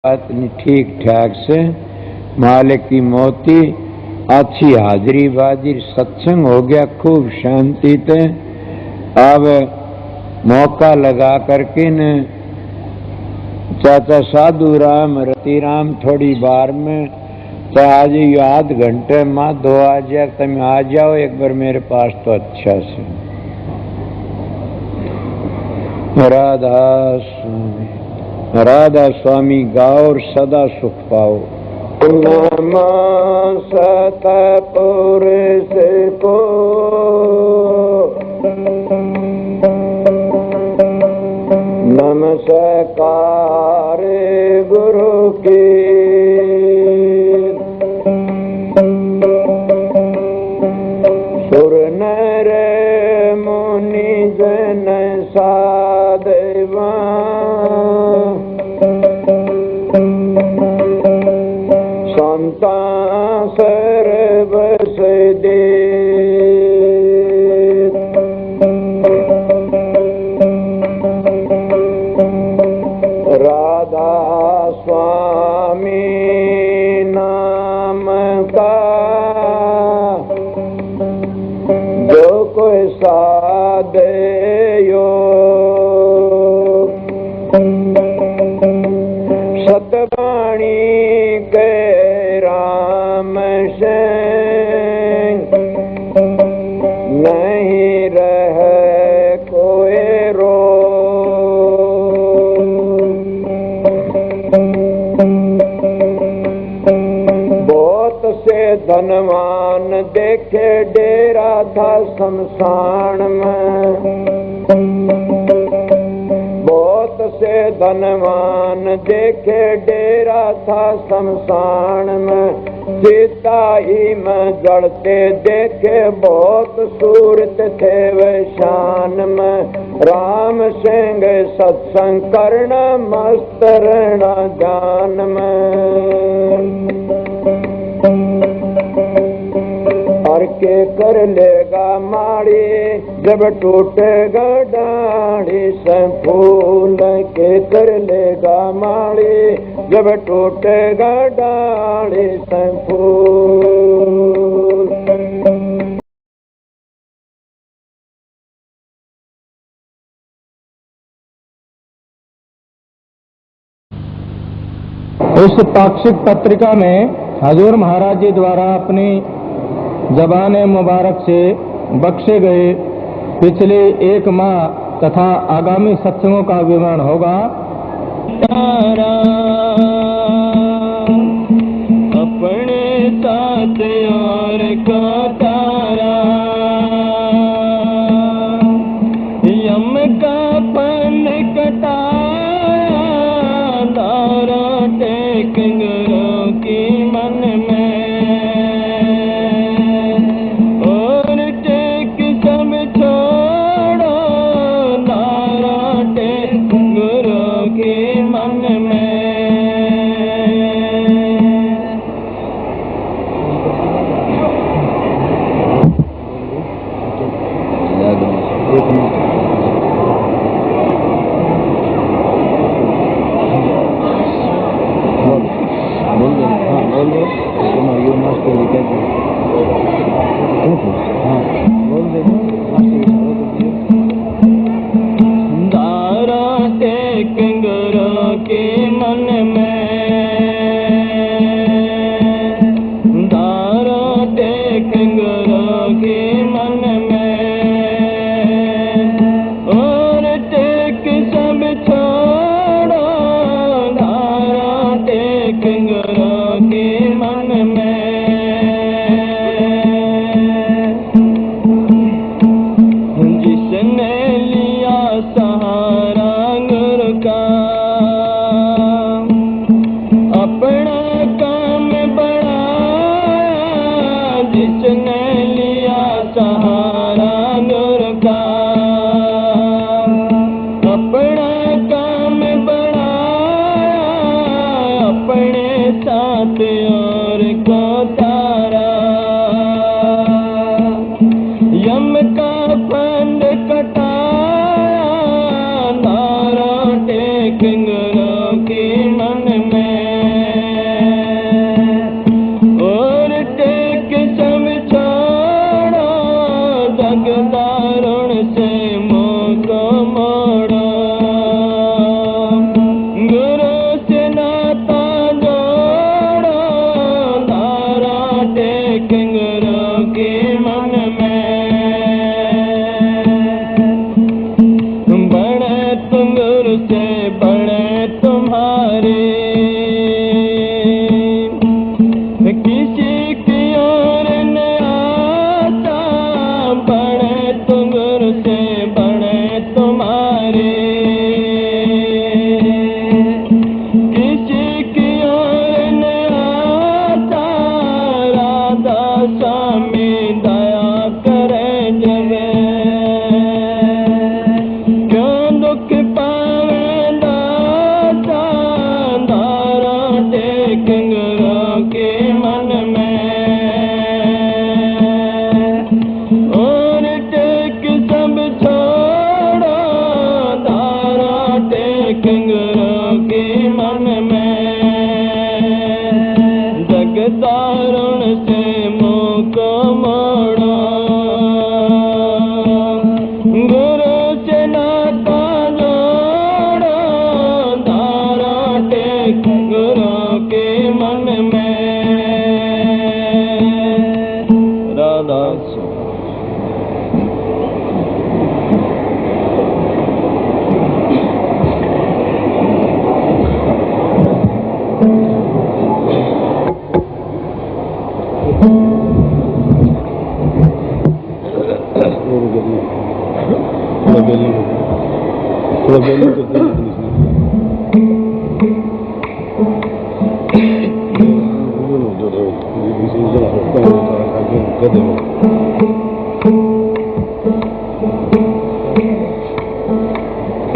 बात नहीं ठीक ठाक से मालिक की मोती अच्छी हाजिरी बाजी सत्संग हो गया खूब शांति थे। अब मौका लगा करके न चाचा साधु राम रति राम थोड़ी बार में तो आज ये आध घंटे माँ 2 आ जाए तुम आ जाओ एक बार मेरे पास तो अच्छा से। राधा स्वामी गाओ और सदा सुख पाओ। नमः सतपुरुष को नमस्कार गुरु की सुर नर मुनि जन साधवा संता सर्वस दे राधा स्वामी नाम का जो कोई साधे सतवाणी के राम से नहीं रह कोई रो। बहुत से धनवान देखे डेरा था शमशान में। बहुत से धनवान देखे डेरा था शमशान में। सीता ही में जड़ते देखे बहुत सूरत थे वे शान में। राम सिंह सत्संग करना मस्त रहना जान में। हर के कर लेगा माड़ी जब टूटेगा डाढ़ी से फूल के कर लेगा माड़ी जब टूटेगा डाढ़ी से फूल। इस पाक्षिक पत्रिका में हजूर महाराज जी द्वारा अपनी ज़बान मुबारक से बख्शे गए पिछले 1 माह तथा आगामी सत्संगों का विवरण होगा। तारा अपने साथ और का तारा यम का पन कटाया तारा टेक गुरु की मन में और टेक सब छोड़ो तारा टेक गुरु की मन में। तारा टेक गुरु के मन में तारा टेक गुरु के मन में और टेक सब छोड़ो तारा टेक गुरु के मन में। जिसने लिया सहारा गुरु का अपना काम बढ़ाया। जिसने लिया सहारा गुरु का अपना काम बढ़ाया। अपने साथ और को तारा यम का फंद कटाया तारा टेक गुरु के मन में। तुम्हारे। किसी की और न आशा, बड़े तुम गुरु से बड़े तुम्हारे। किसी की और न आशा, राधा स्वामी दया करे जब। क्यों दुख पावे दासा, धारा टेक गुरु के मन में। और टेक सब छोड़ो, धारा टेक गुरु के मन में। जगदारुण से मुँह को मोड़ो, गुरु से नाता जोड़ो, धारा टेक गुरु के मन में। राधा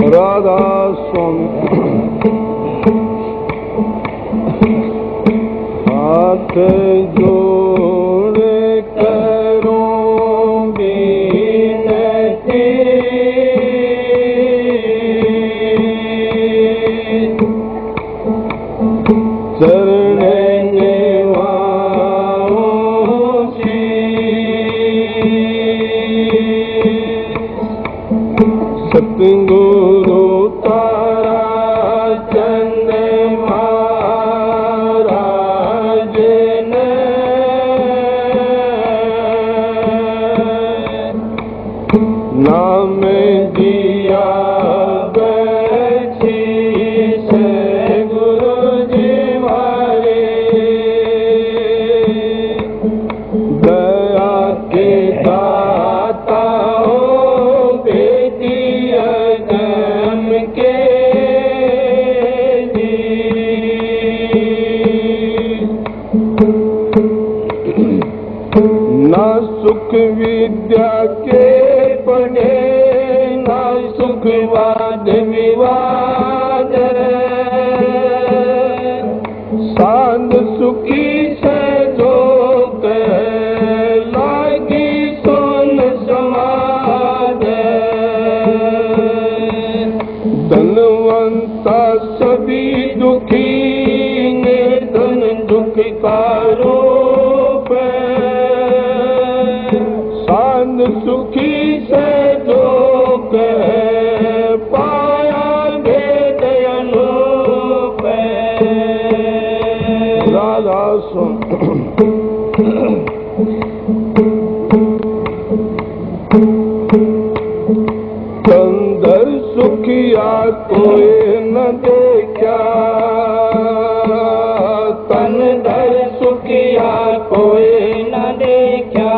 राधा स्वामी हाथ जोड़े करूं विनती, चरण निभाऊं सतगुरु तारा चंद महाराज ने नाम दिया बख्शीश गुरु जी मारे। दया के दाता हो बेटी अजम के जी। ना सुख विद्या के पढ़े, ना सुख वाद विवाद, सांद सुखी से जो लागी सोन समाज। धनवंता सभी दुखी, निर्धन दुख का रूप। सांद सुखी से जो पाया भेद अनूप। राधा कंदर सुखिया कोई न देखा, तन धर सुखिया कोई न देखा।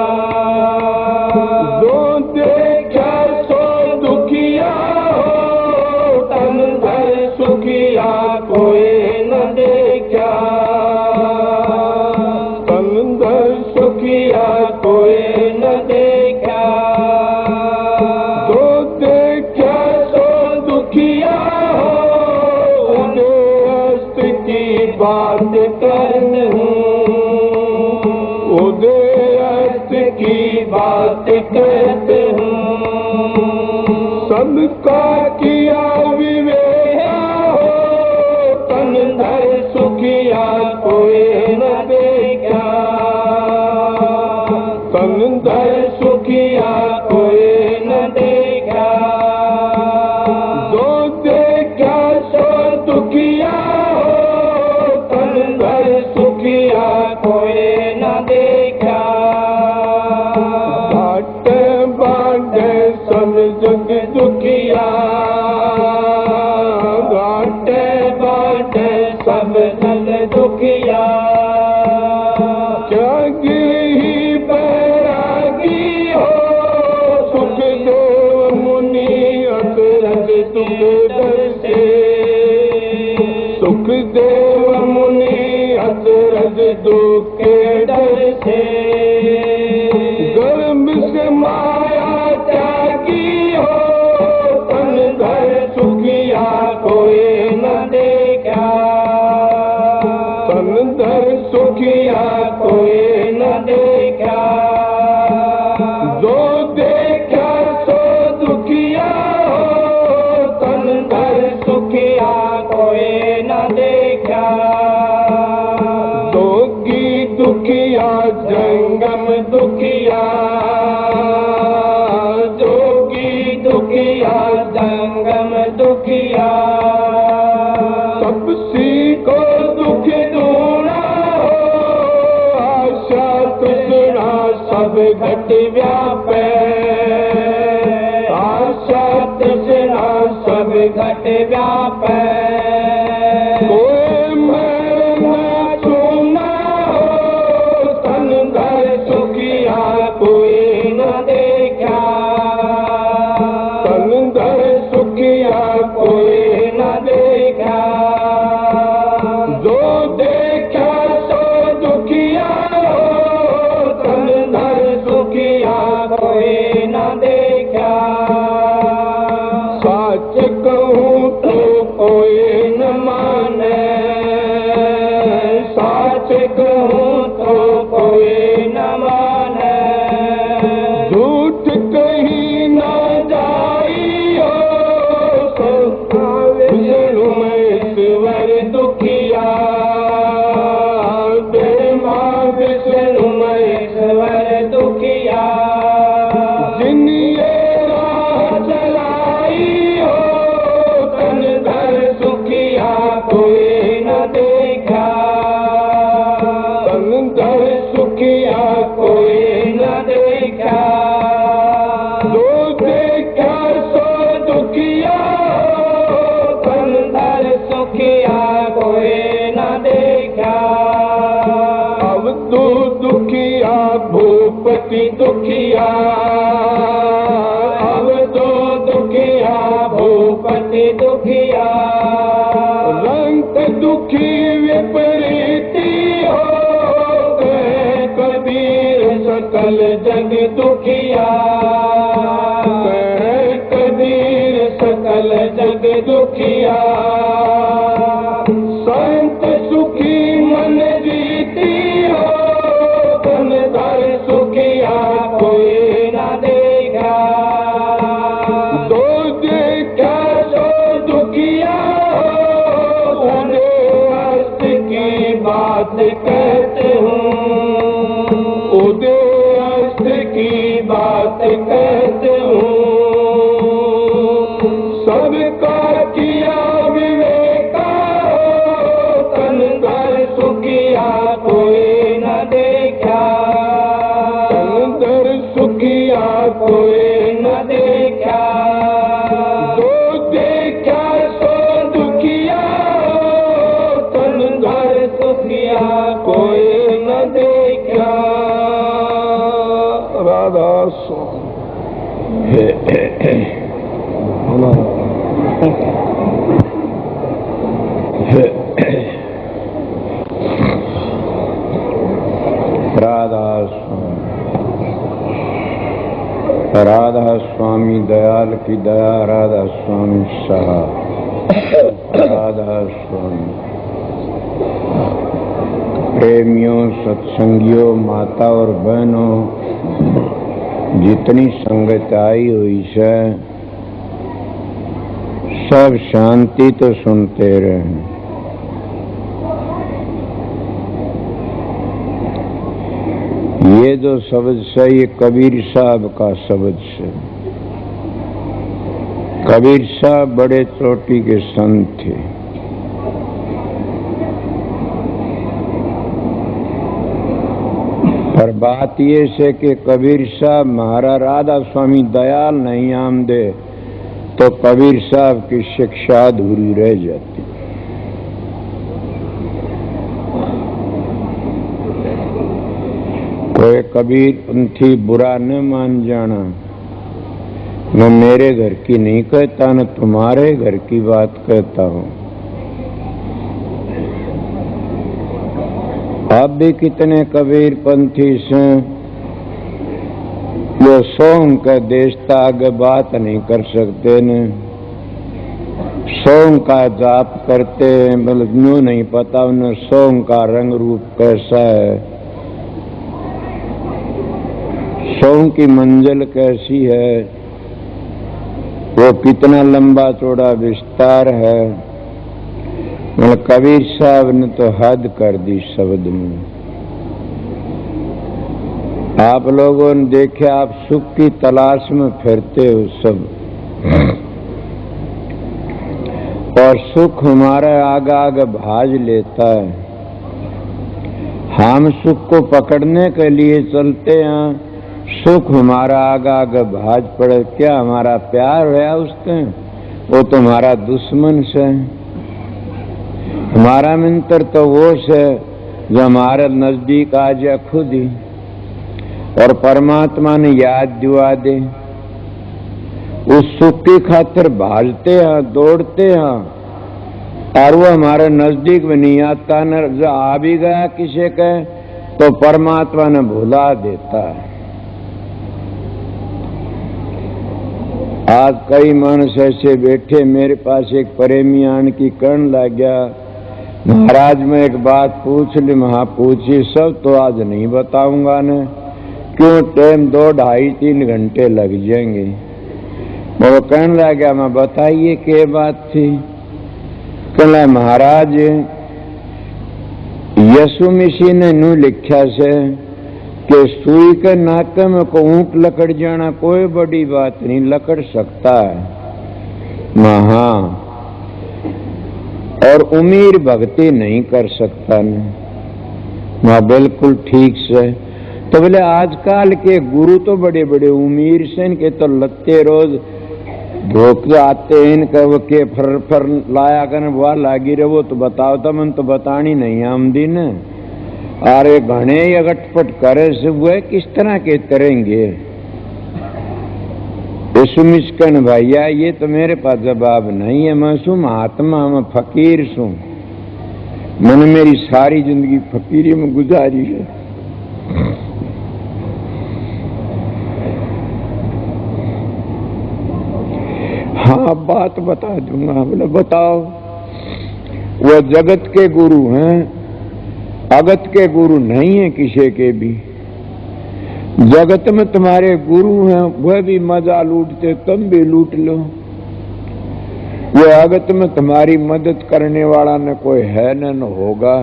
जो देखा सो दुखिया हो, तन धर सुखिया कोई न देखा। तन धर सुखिया कोई न देखा। जो देखा सो दुखिया हो, उन्हें अस्त की बात करते हूँ, उदय अस्त की बात कहते हूँ। सबका किया विवेका हो, तन धर सुखिया कोई न देखा। तन धर सुखिया कोई न देखा। जो देखा सो दुखिया हो, तन धर सुखिया कोई न देखा। बाटे बाटे सब जग दुखिया, बाटे बाटे सब जग दुखिया। त्यागी बैरागी हो सुखदेव मुनि अचरज तुम दर से। सुखदेव मुनि अचरज दुख के डर से। गर्भ से माया त्यागी हो तन धर सुखिया कोई न देखा। तन धर सुखिया कोई न देखा। जो देखा सो दुखिया हो तन धर सुखिया कोई न देखा। जोगी दुखिया जंगम दुखिया। जोगी दुखिया जंगम दुखिया। तपसी को दुख दूना हो आशा तृष्णा सब घट व्यापे। आशा तृष्णा सब घट व्यापे। कोई मैं न छूना हो तन धर सुखिया कोई न देखा। तन धर सुखिया कोई न देखा। जो देखा सो दुखिया हो तन धर सुखिया कोई न देखा। सच कहूँ तो कोई न माने। सच कहूँ तो कोई न माने। झूठ कहीं न जाई हो विष्णु महेश्वर दुखिया। ब्रह्मा विष्णु महेश्वर दुखिया। जिन ये राह चलाई हो तन धर सुखिया कोई न देखा। तन धर सुखिया कोई न देखा। जो देखा सो दुखिया हो तन धर सुखिया कोई न देखा। अब तू दुखिया भूपति दुखिया। अब तो दुखिया भूपति दुखिया। रंग दुखी विपरीती हो गए कबीर सकल जग दुखिया। गए कबीर सकल जग दुखिया। संत सुखी मन जीती हो तन धर सुखिया कोई न देखा। दो देखा सो दुखिया हो धने अस्त की बात कहते हूँ। उदय अस्त की बात कहते हूँ। सबका किया विवेका हो तन धर सुखिया कोई न देखा। तन धर सुखिया कोई न देखा। जो देखा सो दुखिया हो तन धर सुखिया कोई न देखा। राधा स्वामी। राधा स्वामी। राधा स्वामी दयाल की दया। राधा स्वामी सहा। राधा स्वामी। प्रेमियों सत्संगियों माता और बहनों जितनी संगत आई हुई है सब शांति तो सुनते रहे। ये जो शब्द है ये कबीर साहब का शब्द है। कबीर साहब बड़े चोटी के संत थे। पर बात ये है कि कबीर साहब महाराज राधा स्वामी दयाल नहीं आमदे तो कबीर साहब की शिक्षा अधूरी रह जाती। कबीर पंथी बुरा न मान जाना। मैं मेरे घर की नहीं कहता, न तुम्हारे घर की बात कहता हूं। आप भी कितने कबीर पंथी से जो सोम का देशता आगे बात नहीं कर सकते न, सोम का जाप करते हैं, मतलब यूं नहीं पता उन्हें सोम का रंग रूप कैसा है, सोम की मंजिल कैसी है, वो कितना लंबा चौड़ा विस्तार है। मतलब कबीर साहब ने तो हद कर दी शब्द में। आप लोगों ने देखे, आप सुख की तलाश में फिरते हो सब, और सुख हमारा आगे आगे भाज लेता है। हम सुख को पकड़ने के लिए चलते हैं, सुख हमारा आगे आगे भाज पड़े। क्या हमारा प्यार है उससे? वो तो हमारा दुश्मन से। हमारा मित्र तो वो से जो हमारे नजदीक आ जाए खुद ही, और परमात्मा ने याद दिवा दे। उस सुख की खातिर भागते हैं, दौड़ते हैं, और वो हमारे नजदीक में नहीं आता। न जो आ भी गया किसी के तो परमात्मा ने भुला देता है। आज कई मानस ऐसे बैठे, मेरे पास एक प्रेमी आन की कर्ण लग गया, महाराज मैं एक बात पूछ ली। महा पूछी, सब तो आज नहीं बताऊंगा न, क्यों टाइम 2, 2.5, 3 घंटे लग जाएंगे। वो कहने लग गया, मैं बताइए क्या बात थी। कहना महाराज यसु मसीह ने नू लिखा से कि सुई के नाके में को ऊंट लकड़ जाना कोई बड़ी बात नहीं, लकड़ सकता है महा, और उमीर भक्ति नहीं कर सकता न। मां बिल्कुल ठीक से। तो बोले आजकल के गुरु तो बड़े बड़े उमीर से, इनके तो लत्ते रोज धोख आते हैं, इनका वो के फर लाया कर वह लागी रहे। वो तो बताओ तो मन तो बतानी नहीं आमदी न। अरे घने अगटपट करे से वो किस तरह के करेंगे। सुमिस्कन भैया ये तो मेरे पास जवाब नहीं है। मैं सू महात्मा, मैं फकीर सू, मैंने मेरी सारी जिंदगी फकीरी में गुजारी है। हाँ बात बता दूंगा। बोले बताओ। वो जगत के गुरु हैं, अगत के गुरु नहीं है किसी के भी। जगत में तुम्हारे गुरु हैं, वह भी मजा लूटते, तुम भी लूट लो। वो अगत में तुम्हारी मदद करने वाला न कोई है न होगा।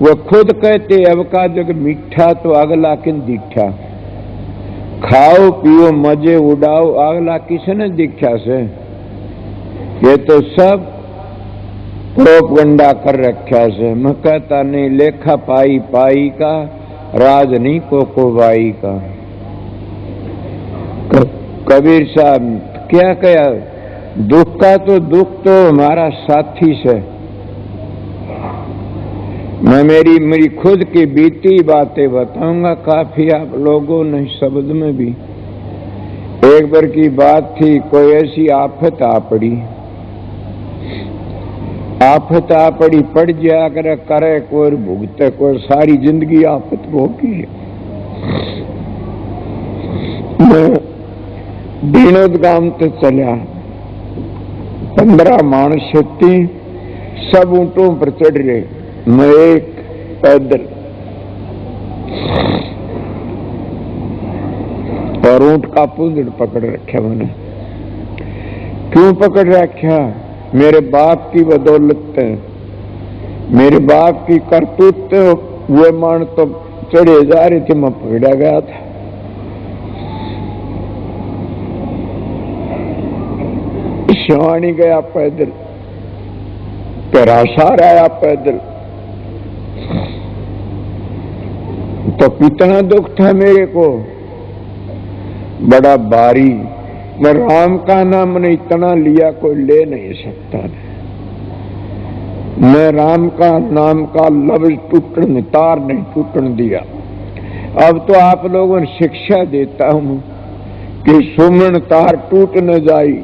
वो खुद कहते अब का जग मीठा तो अगला किन दीठा, खाओ पियो मजे उड़ाओ अगला किसने दीक्षा से। ये तो सब प्रोपगंडा कर रखा से। मैं कहता नहीं, लेखा पाई पाई का राज नहीं को बाई का। कबीर साहब क्या कहा, दुख का तो दुख तो हमारा साथी से। मैं मेरी खुद की बीती बातें बताऊंगा, काफी आप लोगों ने शब्द में भी। एक बार की बात थी, कोई ऐसी आफत आ पड़ी, आफत आ पड़ी, पड़ जाया करे कोई भुगते, कोई सारी जिंदगी आफत भोगी है। मैं दीनोद गांव तो चला, 15 मानस थी, सब ऊंटों पर चढ़ रहे, मैं एक पैदल। और ऊंट का पूंजड़ पकड़ रखा मैंने। क्यों पकड़ रखा? मेरे बाप की बदौलत है, मेरे बाप की करतूत हुए मान तो चढ़े जा रहे थे, मैं पकड़ा गया था। शिवानी गया पैदल, पेरासार आया पैदल। तो कितना दुख था मेरे को, बड़ा भारी। मैं राम का नाम ने इतना लिया कोई ले नहीं सकता। मैं राम का नाम का लफ्ज टूटन तार नहीं टूटन दिया। अब तो आप लोगों ने शिक्षा देता हूं कि सुमन तार टूट न जाई,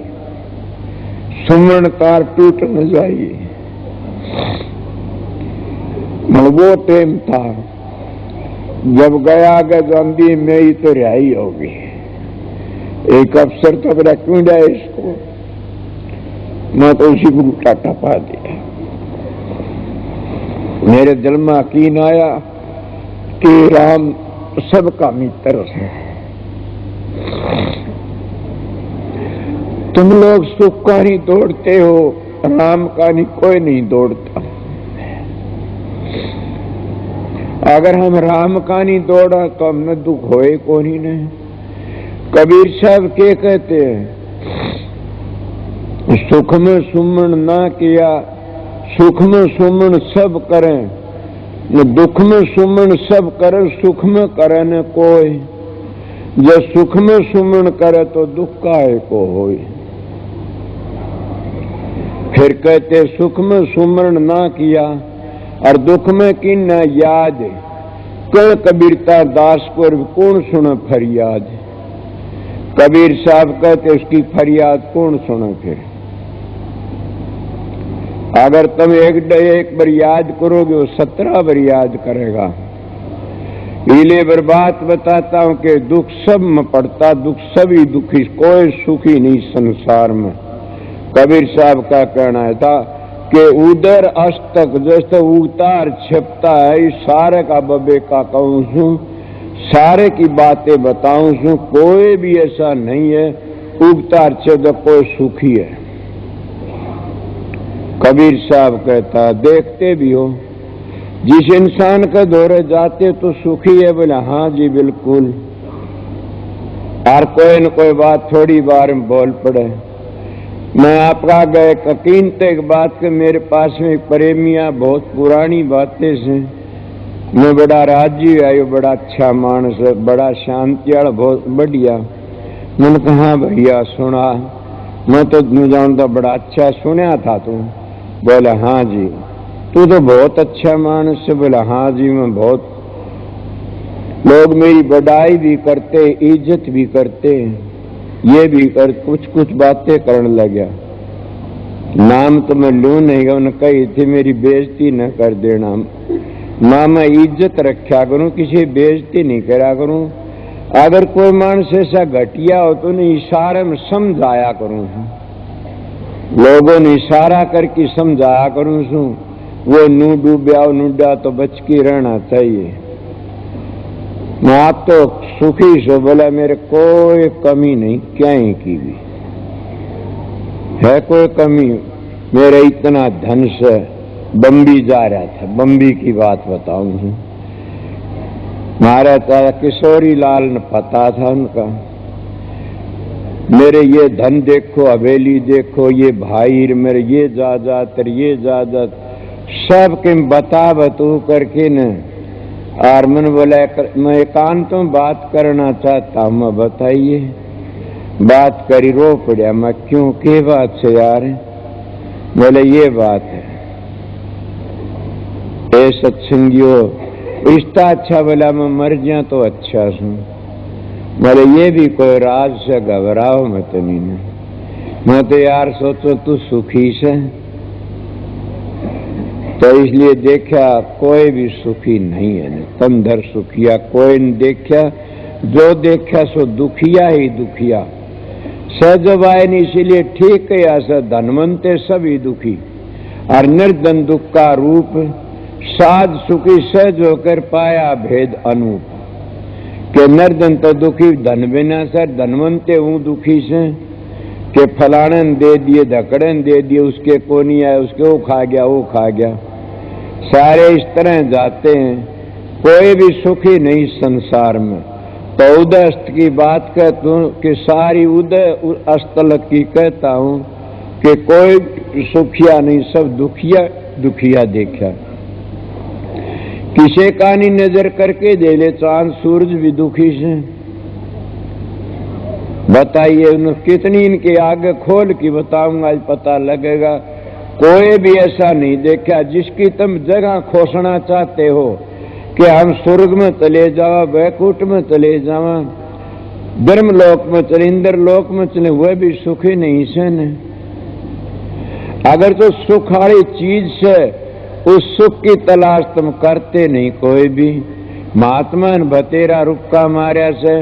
सुमन तार टूट न जाई। वो टाइम था जब गया गंदी में ही तो रिहाई होगी। एक अफसर तो मेरा क्यों जाए इसको, मैं तो उसी को उल्टा टपा दिया। मेरे दिल में यकीन आया कि राम सबका मित्र है। तुम लोग सुख का नहीं दौड़ते हो, राम का नहीं कोई नहीं दौड़ता। अगर हम राम का नहीं दौड़ा तो हमने दुख होए को नहीं। कबीर साहब के कहते हैं, सुख में सुमन ना किया, सुख में सुमन सब करें, दुख में सुमन सब करे, सुख में करे न कोई। जब सुख में सुमन करे तो दुख काहे को होए। फिर कहते सुख में सुमन ना किया और दुख में की न याद, कल कबीरता दास को कौन सुने फरियाद। कबीर साहब कहते उसकी फरियाद कौन सुने। फिर अगर तुम एक बार याद करोगे वो 17 बार याद करेगा। इले बार बात बताता हूं कि दुख सब में पड़ता, दुख सभी दुखी, कोई सुखी नहीं संसार में। कबीर साहब का कहना है था कि उधर अस्तक जैसे उतार छिपता है, इस सारे का बबे का कहूं सू, सारे की बातें बताऊं सू, कोई भी ऐसा नहीं है उगतार छिप कोई सुखी है। कबीर साहब कहता देखते भी हो, जिस इंसान के दौरे जाते तो सुखी है। बोले हाँ जी बिल्कुल। और कोई न कोई बात थोड़ी बार में बोल पड़े। मैं आपका गए कीमत एक बात के मेरे पास में प्रेमिया बहुत पुरानी बातें से मैं बड़ा राजी आयो, बड़ा अच्छा मानस है, बड़ा शांति वाला, बहुत बढ़िया। मैंने कहा भैया सुना, मैं तो जानता बड़ा अच्छा सुना था तू। बोला हाँ जी। तू तो बहुत अच्छा मानस है। बोला हाँ जी मैं बहुत। लोग मेरी बड़ाई भी करते, इज्जत भी करते, ये भी कर कुछ कुछ बातें करने लगा। नाम तो मैं लू नहीं, उन्होंने कही थी मेरी बेइज्जती न कर देना। मां मैं इज्जत रखा करूं, किसी बेइज्जती नहीं करा करूं। अगर कोई मानस ऐसा घटिया हो तो नहीं इशारे में समझाया करूं, लोगों ने इशारा करके समझाया करूं सू। वो नू डूबया नूडा तो बच के रहना चाहिए। मैं आप तो सुखी सो। बोला मेरे कोई कमी नहीं, क्या ही की भी है कोई कमी। मेरे इतना धन से बम्बी जा रहा था, बम्बी की बात बताऊं। महाराज किशोरी लाल ने पता था उनका। मेरे ये धन देखो, हवेली देखो, ये भाई मेरे ये जायदाद ये जायदाद सब के बता बतू करके न। और मैंने बोला मैं एकांत में बात करना चाहता हूँ, मैं बताइए। बात करी, रो पड़ा। मैं क्यों, के बात से यार? बोले ये बात है। ए सत्संगियों रिश्ता अच्छा। बोला मैं मर जाऊं तो अच्छा सुन। बोले ये भी कोई राज से घबराओ मत नहीं। मैं तो यार सोचो तू सुखी से, तो इसलिए देखा कोई भी सुखी नहीं है। तम धर सुखिया कोई नहीं देखा, जो देखा सो दुखिया ही दुखिया। सहज वायन इसीलिए ठीक है, ऐसा धनवंते सभी दुखी। और निर्धन दुख का रूप, साध सुखी सहज होकर पाया भेद अनूप। के निर्धन तो दुखी धन बिना सर, धनवंते हूं दुखी से। के फलाने दे दिए, धकड़न दे दिए, उसके को नहीं आया, उसके वो खा गया, वो खा गया। सारे इस तरह जाते हैं, कोई भी सुखी नहीं संसार में। तो उदय अस्त की बात कहता हूँ कि सारी उदय अस्तलक की कहता हूँ कि कोई सुखिया नहीं, सब दुखिया दुखिया देखा। किसे का नहीं नजर करके दे ले चांद सूरज भी दुखी से। बताइए कितनी इनके आगे खोल की बताऊंगा, आज पता लगेगा। कोई भी ऐसा नहीं देखा जिसकी तुम जगह खोसना चाहते हो कि हम स्वर्ग में चले जावा, वैकुंठ में चले जावा, ब्रह्मलोक में चले, इंद्र लोक में चले, वह भी सुखी नहीं से न। अगर तो सुख वाली चीज से उस सुख की तलाश तुम करते नहीं कोई भी। महात्मा ने बतेरा रुक्का मार्या से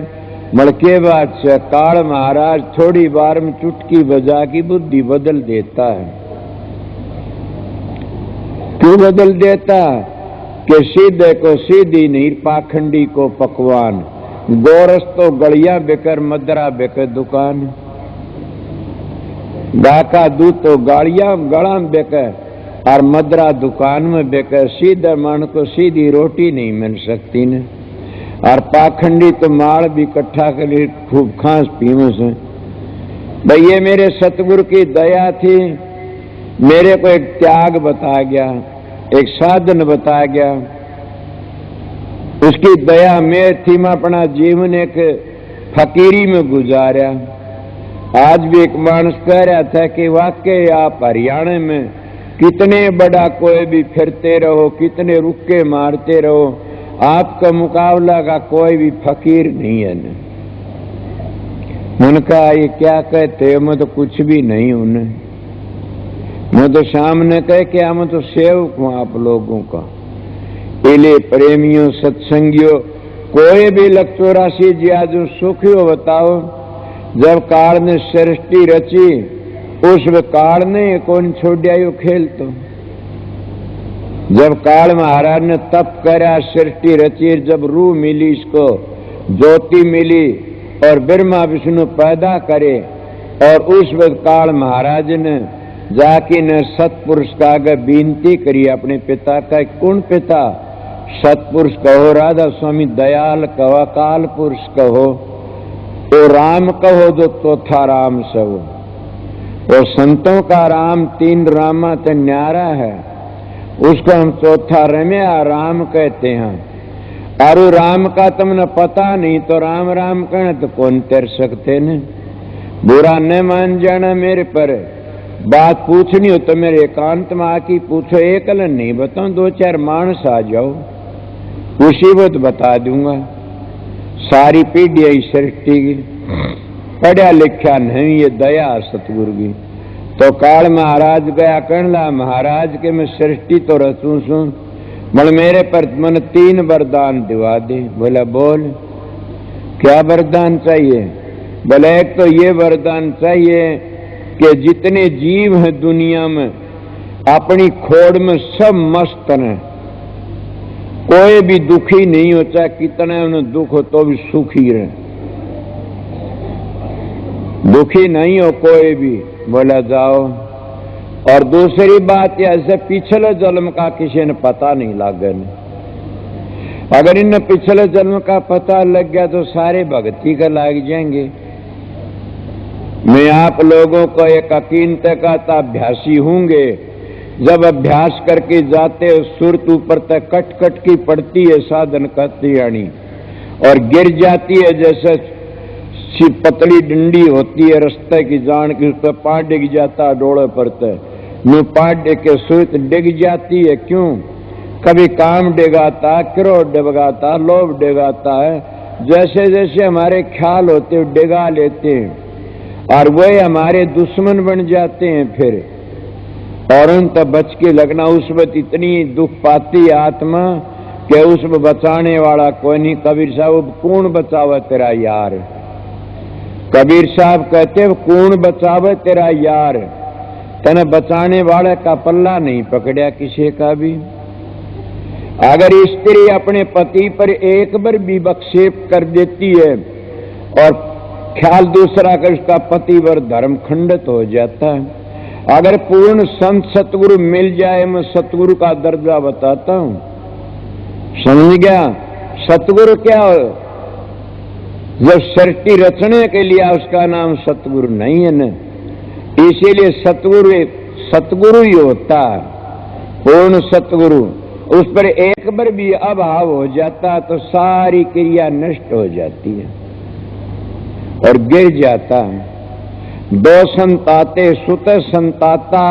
मड़के बात से काल महाराज थोड़ी बार में चुटकी बजा की बुद्धि बदल देता है। क्यों बदल देता? कि सीधे को सीधी नहीं, पाखंडी को पकवान, गोरस तो गलियां बेकर, मदरा बेकर दुकान, डाका दूध तो गाड़ियां गड़ा बेकर और मदरा दुकान में बेकर। सीधे मन को सीधी रोटी नहीं मिल सकती न। और पाखंडी तो माल भी इकट्ठा कर खूब खांस पीवे से। भाई ये मेरे सतगुरु की दया थी, मेरे को एक त्याग बता गया, एक साधन बता गया, उसकी दया में थी। मैं अपना जीवन एक फकीरी में गुजारा। आज भी एक मानस कह रहा था कि वाकई आप हरियाणा में कितने बड़ा कोई भी फिरते रहो, कितने रुक्के मारते रहो, आपका मुकाबला का कोई भी फकीर नहीं है न। उनका ये क्या कहते, मैं तो कुछ भी नहीं उन्हें, मैं तो सामने कह के मैं तो सेवक हूं आप लोगों का। इले प्रेमियों, सत्संगियों, कोई भी 184 जिया जो सुखी हो बताओ। जब काल ने सृष्टि रची, उस काल ने कौन छोड़ा यो खेल तो। जब काल महाराज ने तप करा, सृष्टि रची, जब रूह मिली, इसको ज्योति मिली और ब्रह्मा विष्णु पैदा करे, और उस वक्त काल महाराज ने जाके न सतपुरुष का आगे विनती करी अपने पिता का। कौन पिता? सतपुरुष कहो, राधा स्वामी दयाल कहो, अकाल पुरुष कहो, तो राम कहो जो चौथा राम सब। और संतों का राम 3 रामा तो न्यारा है, उसको हम चौथा रम्या राम कहते हैं। और राम का तुमने पता नहीं तो राम राम कहना तो कौन तर सकते न। बुरा न मान जाना मेरे पर, बात पूछनी हो तो मेरे एकांत में आके पूछो, एकल नहीं बताऊं, 2-4 मानस आ जाओ, उसी वक्त बता दूंगा। सारी पीढ़ी है सृष्टि की, पढ़ा लिखा नहीं, ये दया सतगुरु की। तो काल महाराज गया कहला, महाराज के मैं सृष्टि तो रचू सू, मल मेरे पर मन 3 वरदान दिवा दे। बोला बोल, क्या वरदान चाहिए? बोले एक तो ये वरदान चाहिए कि जितने जीव हैं दुनिया में अपनी खोड़ में सब मस्त हैं, कोई भी दुखी नहीं हो, चाहे कितना उन्हें दुख हो तो भी सुखी रहे, दुखी नहीं हो कोई भी। बोला जाओ। और दूसरी बात ऐसे पिछले जन्म का किसी ने पता नहीं लगा। अगर इन्हें पिछले जन्म का पता लग गया तो सारे भक्ति का लग जाएंगे। मैं आप लोगों को एक अकीनत का अभ्यासी होंगे। जब अभ्यास करके जाते सुरत ऊपर तक कट कट की पड़ती है, साधन करती आनी, और गिर जाती है, जैसे पतली डंडी होती है रास्ते की जान की, उस पर पाँव डिग जाता डोले पर नु पाँव डिग के सुरत डिग जाती है। क्यों? कभी काम डिगाता, क्रोध डिगाता, लोभ डिगाता है, जैसे जैसे हमारे ख्याल होते डिगा लेते हैं, और वही हमारे दुश्मन बन जाते हैं फिर। और उन तब बच के लगना, उस वक्त इतनी दुख पाती आत्मा कि उसमें बचाने वाला कोई नहीं। कबीर साहब, कौन बचावे तेरा यार? कबीर साहब कहते कौन बचावे तेरा यार? तने बचाने वाले का पल्ला नहीं पकड़ा किसी का भी। अगर स्त्री अपने पति पर एक बार भी विक्षेप कर देती है और ख्याल दूसरा कर, उसका पति पर धर्म खंडित हो जाता है। अगर पूर्ण संत सतगुरु मिल जाए, मैं सतगुरु का दर्जा बताता हूं, समझ गया? सतगुरु क्या हो? जब सृष्टि रचने के लिए उसका नाम सतगुरु नहीं है न, इसीलिए सतगुरु ही होता है, पूर्ण सतगुरु। उस पर एक बार भी अभाव हो जाता तो सारी क्रिया नष्ट हो जाती है और गिर जाता है। 2 संताते सुत संताता,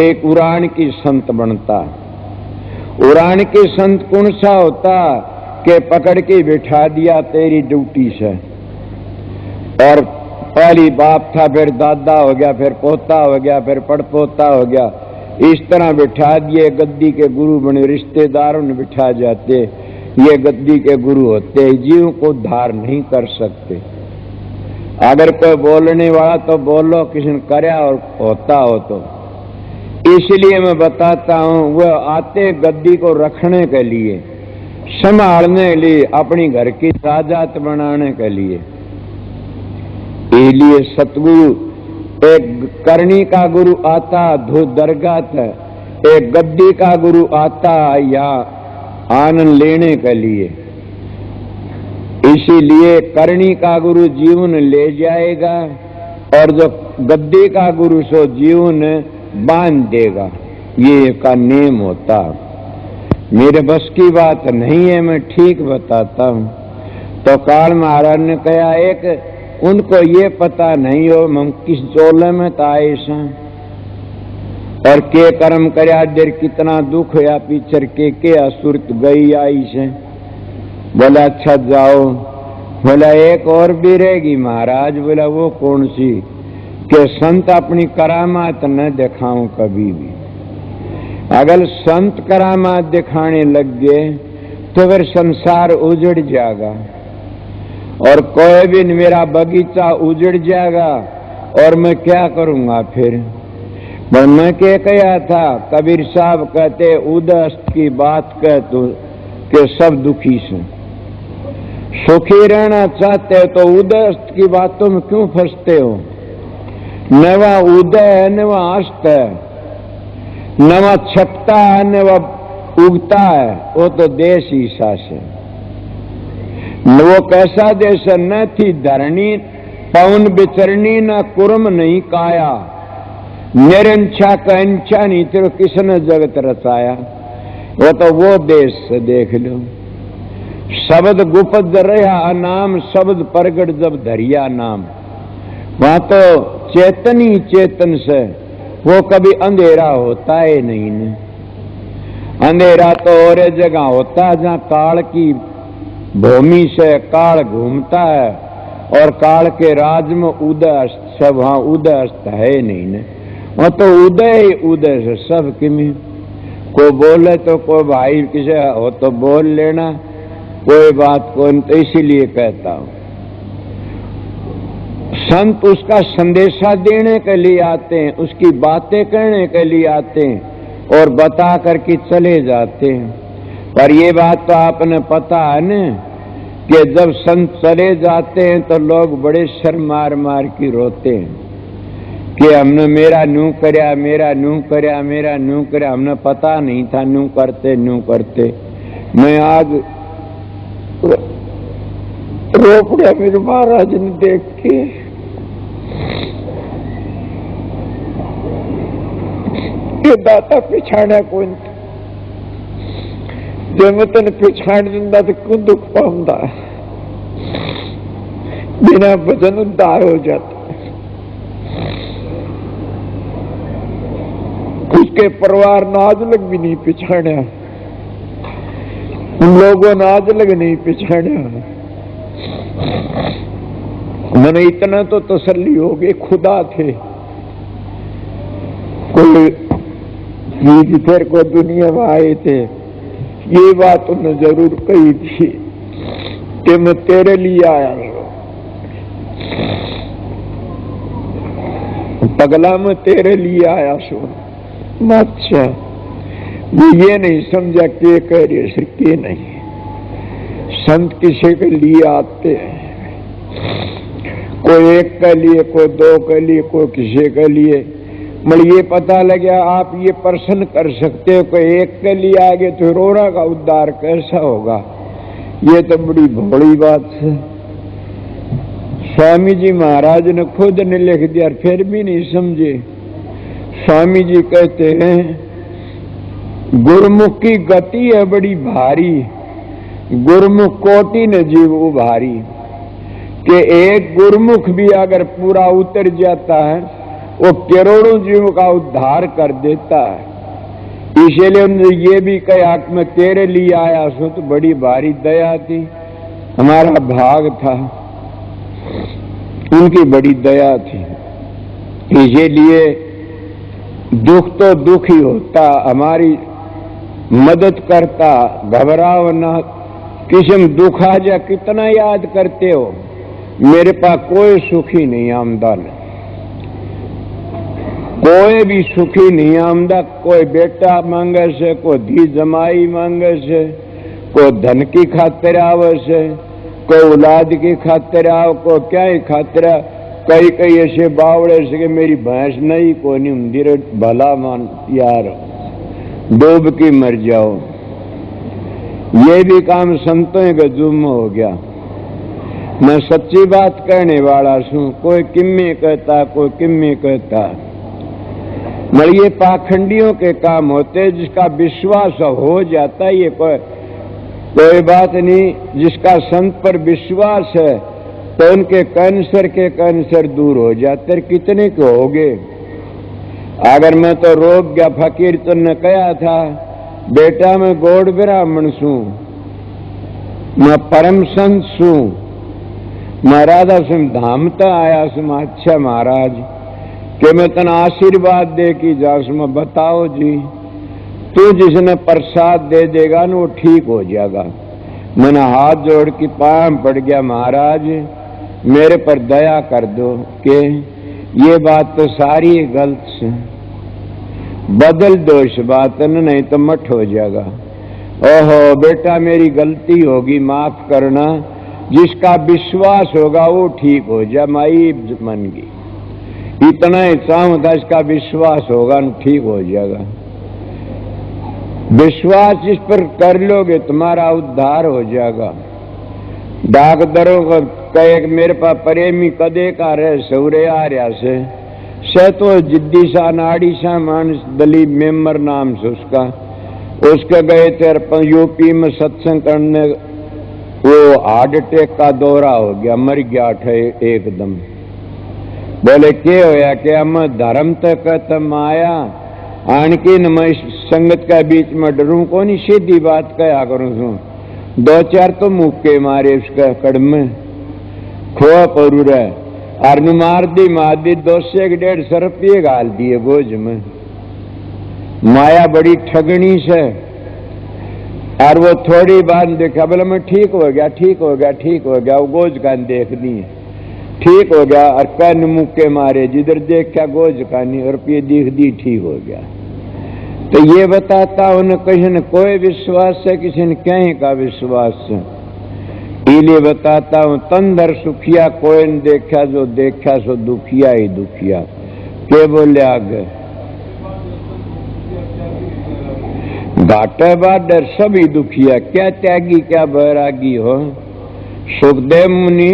एक उड़ान की संत बनता। उड़ान के संत कौन सा होता कि पकड़ के बिठा दिया तेरी ड्यूटी से, और पहली बाप था, फिर दादा हो गया, फिर पोता हो गया, फिर पड़पोता हो गया, इस तरह बिठा दिए। गद्दी के गुरु बने, रिश्तेदारों ने बिठा जाते, ये गद्दी के गुरु होते। जीव को उद्धार नहीं कर सकते। अगर कोई बोलने वाला तो बोलो, किसी ने करया और होता हो तो। इसलिए मैं बताता हूं, वह आते गद्दी को रखने के लिए, संभालने के लिए, अपनी घर की साजात बनाने के लिए। इसलिए सतगुरु, एक करनी का गुरु आता धो दरगाह है, एक गद्दी का गुरु आता या आनंद लेने के लिए। इसीलिए करनी का गुरु जीवन ले जाएगा और जो गद्दी का गुरु सो जीवन बांध देगा। ये का नेम होता। मेरे बस की बात नहीं है, मैं ठीक बताता हूं। तो काल महाराज ने कहा, एक उनको ये पता नहीं हो हम किस चोले में ताए सा और के कर्म करया, देर कितना दुख या पीछर के असुरत गई आई से। बोला अच्छा जाओ। बोला एक और भी रहेगी महाराज। बोला वो कौन सी? कि संत अपनी करामात न दिखाऊं कभी भी। अगर संत करामात दिखाने लग गए तो फिर संसार उजड़ जाएगा और कोई भी मेरा बगीचा उजड़ जाएगा और मैं क्या करूंगा फिर। मैं क्या कहा था, कबीर साहब कहते उदस्त की बात कह तो कि सब दुखी से। सुखी रहना चाहते हो तो उदस्त की बातों में क्यों फंसते हो? नवा उदय है, नवा अस्त है, नवा छपता है, नवा उगता है। वो तो देश ईसा से। वो कैसा देश है? न थी धरणी पवन बिचरनी, न कुर्म नहीं काया, निरंछा का अंछा नहीं तेरे किसने जगत रचाया। वो तो वो देश से देख लो। शब्द गुप्त रहा अनाम, शब्द प्रगट जब धरिया नाम। वहां तो चेतन ही चेतन से, वो कभी अंधेरा होता है नहीं ने। अंधेरा तो और जगह होता है जहां काल की भूमि से काल घूमता है और काल के राज में उदय अस्त, सब वहां उदय अस्त है नहीं ने। वहां तो उदय ही उदय से सब किमी। कोई बोले तो कोई भाई किसे हो तो बोल लेना, कोई बात को। तो इसीलिए कहता हूं संत उसका संदेशा देने के लिए आते हैं, उसकी बातें करने के लिए आते हैं और बता करके चले जाते हैं। पर ये बात तो आपने पता है न कि जब संत चले जाते हैं तो लोग बड़े शर मार मार के रोते हैं कि हमने मेरा नू करया, मेरा नू करया, मेरा नू करया। हमने पता नहीं था नू करते नू करते। मैं आज रो पड़ा मेरे महाराज ने देख के। ये दाता पिछाड़ा कौन जो मैं तेन पिछाड़ दिंदा तो क्यों दुख पाऊंगा। बिना भजन उद्धार हो जाता। उसके परिवार ने आज लग भी नहीं पिछाड़ा, उन लोगों ने आज लग नहीं पिछाड़ा। मैंने इतना तो तसल्ली हो गई, खुदा थे कोई चीज फिर को दुनिया में आए थे। ये बात उन्होंने जरूर कही थी कि मैं तेरे लिए आया हूं पगला, मैं तेरे लिए आया सो। अच्छा ये नहीं समझा कि कह रहे से के नहीं। संत किसी के लिए आते हैं, कोई एक के लिए, कोई दो के लिए, कोई किसी के लिए। मतलब ये पता लगा आप ये प्रश्न कर सकते हो, कोई एक के लिए आगे तो रोरा का उद्धार कैसा होगा। ये तो बड़ी भोली बात है। स्वामी जी महाराज ने खुद ने लिख दिया, फिर भी नहीं समझे। स्वामी जी कहते हैं गुरमुख की गति है बड़ी भारी, गुरमुख कोटि न जीव उभारी। कि एक गुरमुख भी अगर पूरा उतर जाता है वो करोड़ों जीवों का उद्धार कर देता है। इसलिए उन्होंने ये भी कहा कि मैं तेरे लिए आया सो, तो बड़ी भारी दया थी, हमारा भाग था, उनकी बड़ी दया थी। इसीलिए दुख तो दुख ही होता, हमारी मदद करता, घबराओ ना, किसी दुख आ जा कितना याद करते हो, मेरे पास कोई सुखी नहीं आमदन, कोई भी सुखी नहीं आमदा। कोई बेटा मांगे से, कोई धी जमाई मांगे से, कोई धन की खातिर आवे से, कोई औलाद की खातिर आओ, कोई क्या ही खातिर। कई कई ऐसे बावड़े से कि मेरी भैंस नहीं कोई नहीं मंदिर भला मान यार डूब की मर जाओ। ये भी काम संतों के जुम्म हो गया। मैं सच्ची बात कहने वाला हूं, कोई किम्मे कहता, कोई किम्मे कहता, मगर ये पाखंडियों के काम होते, जिसका विश्वास हो जाता है, ये कोई बात नहीं। जिसका संत पर विश्वास है तो उनके कैंसर के कैंसर दूर हो जाते। कितने के हो गए? अगर मैं तो रोक गया फकीर तो न कहा था बेटा मैं गौड़ ब्राह्मण सू, मैं परम संत सू, मैं राधा सिंह धाम तक आया सू। अच्छा महाराज कि मैं तना आशीर्वाद दे की जास, मैं बताओ जी, तू जिसने प्रसाद दे देगा ना वो ठीक हो जाएगा। मैंने हाथ जोड़ के पांव पड़ गया, महाराज मेरे पर दया कर दो कि ये बात तो सारी गलत से, बदल दो इस बात न, नहीं तो मठ हो जाएगा। ओहो बेटा मेरी गलती होगी, माफ करना। जिसका विश्वास होगा वो ठीक हो जाए, माई मन की इतना ही चाहूं था, इसका विश्वास होगा न ठीक हो जाएगा। विश्वास इस पर कर लोगे तुम्हारा उद्धार हो जाएगा। डाकदरों को कहे मेरे पास प्रेमी कदे का रहे सौरे आ रहा से तो जिद्दी सा नाड़ी सा मानस दलीप मेम्बर नाम से उसके गए थे यूपी में सत्संग करने, वो हार्ट अटैक का दौरा हो गया, मर गया था एकदम। बोले क्या होया कि हम धर्म तक माया आणकी न मैं संगत का बीच में डरूं को नहीं, सीधी बात कहा करूं छू। दो चार तो मुक्के मारे उसका कड़म खोआ परू रहे और मार दी मार दी, 200-150 रुपये गाल दिए गोज में। माया बड़ी ठगनी से। और वो थोड़ी बात देखा, बोला मैं ठीक हो गया ठीक हो गया ठीक हो गया, वो गोज का देख दी ठीक हो गया और कन मुक्के मारे, जिधर देख क्या गोज का नहीं, रुपये दिख दी ठीक हो गया। तो ये बताता उन्हें किसी ने कोई विश्वास है, किसी ने कहीं का विश्वास है। इसलिए बताता हूं तंदर सुखिया कोई न देखा, जो देखा सो दुखिया ही दुखिया। के बोले आगे घाटे बाडर सभी दुखिया, क्या त्यागी क्या बैरागी हो। सुखदेव मुनि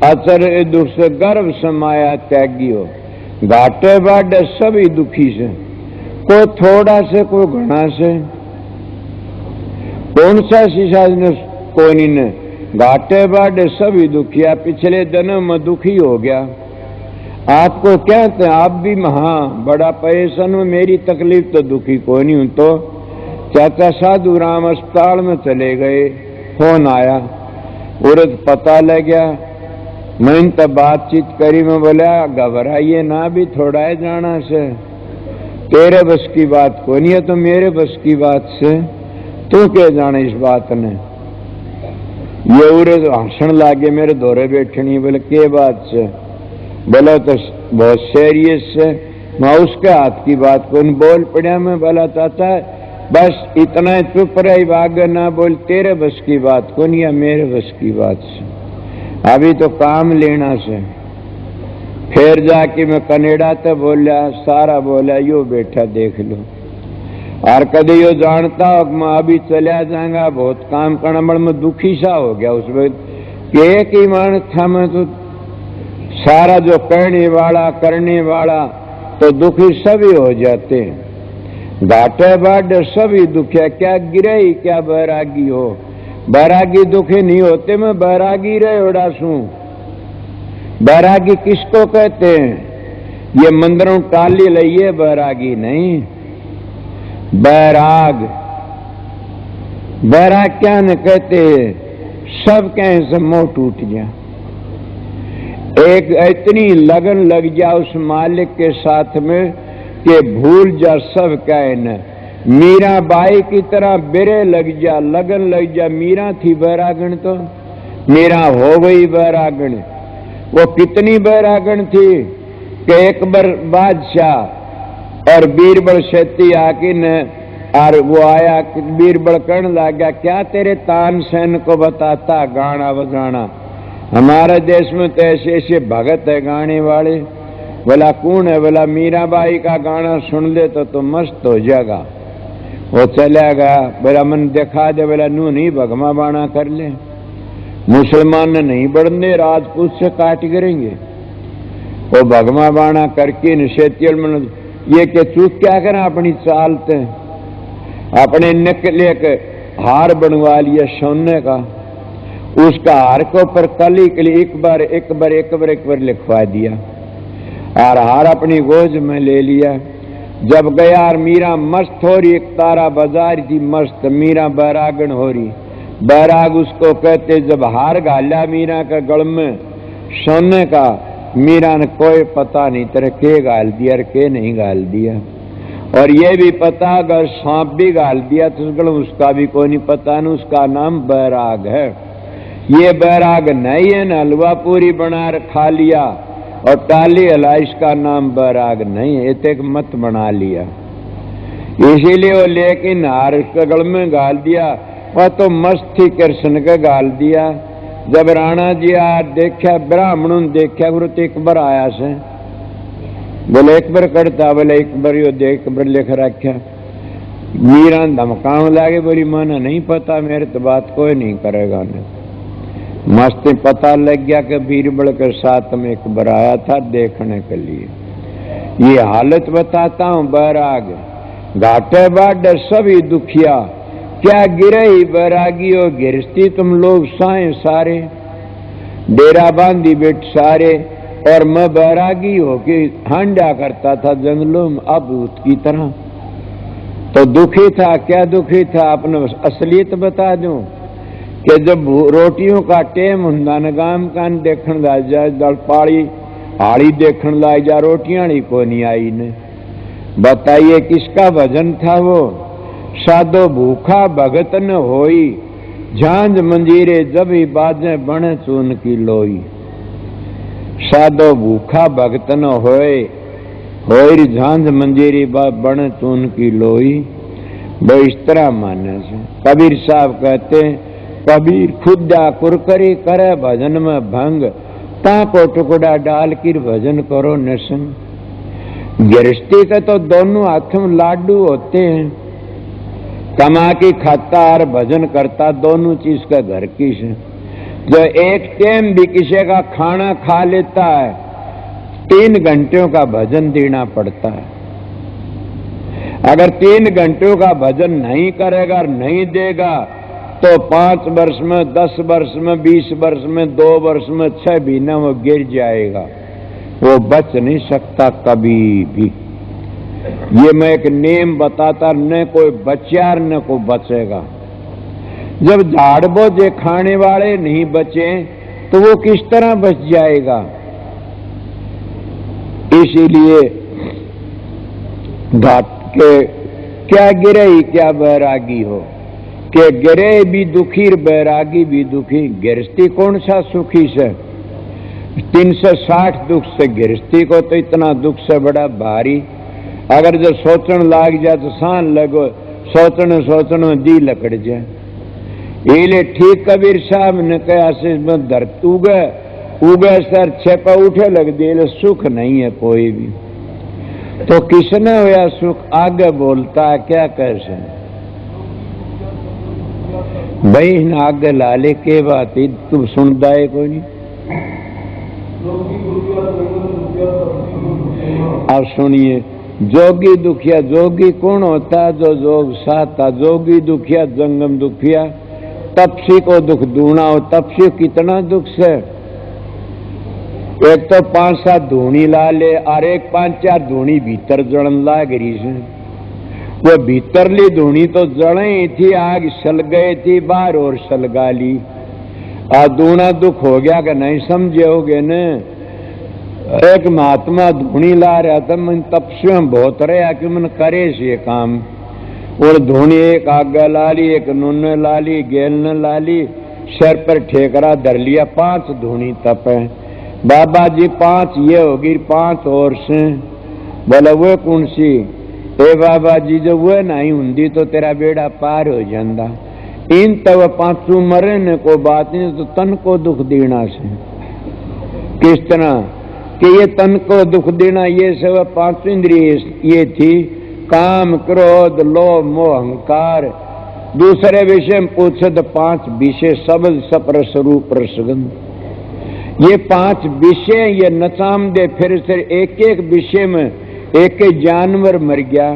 अचर दुख से गर्भ समाया त्यागी हो। घाटे बाडर सभी दुखी से, को थोड़ा से को घना से, कौन सा शीशा ने कोनी ने। घाटे बाडे सभी दुखिया, पिछले जन्म में दुखी हो गया। आपको क्या थे, आप भी महा बड़ा परेशान में, मेरी तकलीफ तो दुखी कोई नहीं हूं। तो चाचा साधु राम अस्पताल में चले गए, फोन आया, उरत पता लग गया। मैंने तो बातचीत करी, मैं बोला घबराइए ना, भी थोड़ा है जाना से, तेरे बस की बात को नहीं है तो मेरे बस की बात से तू क्या जाने इस बात ने। ये उरे हंसण लागे, मेरे दौरे बैठनी। बोले के बात से? बोला तो बहुत सीरियस से। मैं उसके हाथ की बात को बोल पड़ा। मैं बोला चाचा बस इतना चुप रही, भाग ना बोल, तेरे बस की बात को नहीं है मेरे बस की बात से, अभी तो काम लेना से। फिर जाके मैं कनेडा तो बोला, सारा बोला यो बेटा देख लो, और कदे यो जानता हो मैं अभी चला जाऊंगा, बहुत काम करना, बड़ मैं दुखी सा हो गया उस वक्त। एक ही मान था मैं तो, सारा जो कहने वाला करने वाला तो दुखी सभी हो जाते हैं। घाटे बाडे सभी दुखिया, क्या गिरे क्या बैरागी हो। बैरागी दुखी नहीं होते, मैं बैरागी रहे उड़ा सू। बैरागी किसको कहते हैं? ये मंदिरों टाली लइए बैरागी नहीं। बैराग, बैराग क्या न कहते हैं, सब कहीं से मोह टूट गया। एक इतनी लगन लग जा उस मालिक के साथ में कि भूल जा सब कहे न। मीरा बाई की तरह बिरे लग जा, लगन लग जा। मीरा थी बैरागण, तो मीरा हो गई बैरागण। वो कितनी बैरागण थी कि एक बार बादशाह और बीरबल शेती आके न, और वो आया, बीरबल कहने लगा, क्या तेरे तानसेन को बताता गाना बजाना? हमारे देश में तो ऐसे ऐसे भगत है गाने वाले। बोला कौन है? बोला मीराबाई का गाना सुन ले तो मस्त हो जाएगा। वो चला गया। बोला मन दिखा दे। बोला नू नहीं, भगमा बाणा कर ले। मुसलमान नहीं बढ़ने, राजपूत से काट करेंगे। वो भगमा बाणा करके निषेधियल मन ये के चूक क्या करें, अपनी चालते अपने निकले के हार बनवा लिया सोने का। उसका हार के ऊपर कली के लिए एक बार लिखवा दिया और हार अपनी गोज में ले लिया। जब गया और मीरा मस्त हो रही, एक तारा बाजार थी मस्त, मीरा बैरागण हो रही। बैराग उसको कहते। जब हार गाला मीरा का गल में सोने का, मीरा ने कोई पता नहीं तेरे के गाल दिया और के नहीं गाल दिया। और ये भी पता अगर सांप भी गाल दिया तो उसका भी कोई नहीं पता न, उसका नाम बैराग है। ये बैराग नहीं है न, हलवा पूरी बना खा लिया और टाली हला, इसका नाम बैराग नहीं है। एक मत बना लिया, इसीलिए वो लेकिन हार गल में गाल दिया। वह तो मस्त थी, कृष्ण के गाल दिया। जब राणा जी आ देखा, ब्राह्मणों ने देखा, गुरु तो एक बार आया से। बोले एक बार करता, बोले एक बार यो देख बार लिख रखा। मीरा धमकाने लगे, बोली माना नहीं पता, मेरे तो बात कोई नहीं करेगा। ने मस्त पता लग गया कि बीरबल के साथ में एक बार आया था देखने के लिए। ये हालत बताता हूं बैराग। घाटे बाढ़ सभी दुखिया, क्या गिरे ही बैरागी हो गिरस्ती तुम लोग साए सारे। डेरा बांधी बैठ सारे, और मैं बैरागी हो के हांडा करता था जंगलों में अभूत की तरह। तो दुखी था, क्या दुखी था? अपने असलियत बता दूं कि जब रोटियों का टेम हुंदा न, गाम कान देखने ला जा, दल पाड़ी हाड़ी देखने ला जा, रोटियां ही को नहीं आई ने। बताइए किसका भजन था वो? साधो भूखा भगत न होई, झांझ मंजीरे जब ही बाजे बने चून की लोई। साधो भूखा भगत न होए, होई झांझ मंजीरी बने चून की लोई। वो इस तरह माने से। कबीर साहब कहते, कबीर खुदा कुरकरी करे भजन में भंग, ताको टुकड़ा डाल कर भजन करो निसंग। गृहस्थी के तो दोनों हाथ में लाडू होते हैं, कमा की खाता और भजन करता, दोनों चीज का घर की से। जो एक टाइम भी किसी का खाना खा लेता है, 3 घंटों का भजन देना पड़ता है। अगर 3 घंटों का भजन नहीं करेगा, नहीं देगा, तो 5 वर्ष में, 10 वर्ष में, 20 वर्ष में, 2 वर्ष में, 6 महीना वो गिर जाएगा। वो बच नहीं सकता कभी भी। ये मैं एक नेम बताता, न कोई बचा न कोई बचेगा। जब झाड़ बोझे खाने वाले नहीं बचे तो वो किस तरह बच जाएगा? इसीलिए घाट के क्या गिरे ही क्या बैरागी हो, के गिरे भी दुखी बैरागी भी दुखी। गृहस्थी कौन सा सुखी से? 360 दुख से गृहस्थी को तो इतना दुख से बड़ा भारी। अगर जो सोचने लाग जाए तो सान लगो, सोचने दी लकड़ जाए। इले ठीक कबीर साहब ने कहा से धरत उगे सर छेपा उठे लग दे, सुख नहीं है कोई भी। तो किसने हुआ सुख? आगे बोलता है क्या कैसे भाई न आगे लाले के बात तुम सुनता है कोई नहीं। अब सुनिए, जोगी दुखिया, जोगी कौन होता है? जो जोग साता। जोगी दुखिया, जंगम दुखिया। तपसी को दुख दूना हो, तपसी कितना दुख से। एक तो 5-7 धूनी ला ले और एक 5-4 धूनी भीतर जड़न लाग रही से। वो भीतरली धूनी तो जड़े थी, आग सल गई थी बाहर और सलगा ली। आ दूना दुख हो गया कि नहीं समझोगे न। एक महात्मा धूनी ला रहा था, मन तपस्या बहुत रहा कि मन करे से काम। और धूनी एक आगे ला ली, एक नून ला ली, गेल न ला ली, सिर पर ठेकरा धर लिया। 5 धूनी तप है। बाबा जी 5 ये होगी, 5 और से। बोला वो कौन सी? ए बाबा जी जो वो नहीं हुंदी तो तेरा बेड़ा पार हो जाता। इन तब 5 मरे न को बात नहीं, तो तन को दुख देना से। किस तरह कि ये तन को दुख देना, ये सब 5 इंद्रिय ये थी, काम क्रोध लोभ मोह अहंकार। दूसरे विषय में पूछे तो 5 विषय शब्द सप्रस रूप रसगंध। ये 5 विषय ये नचाम दे। फिर से एक एक विषय में एक जानवर मर गया।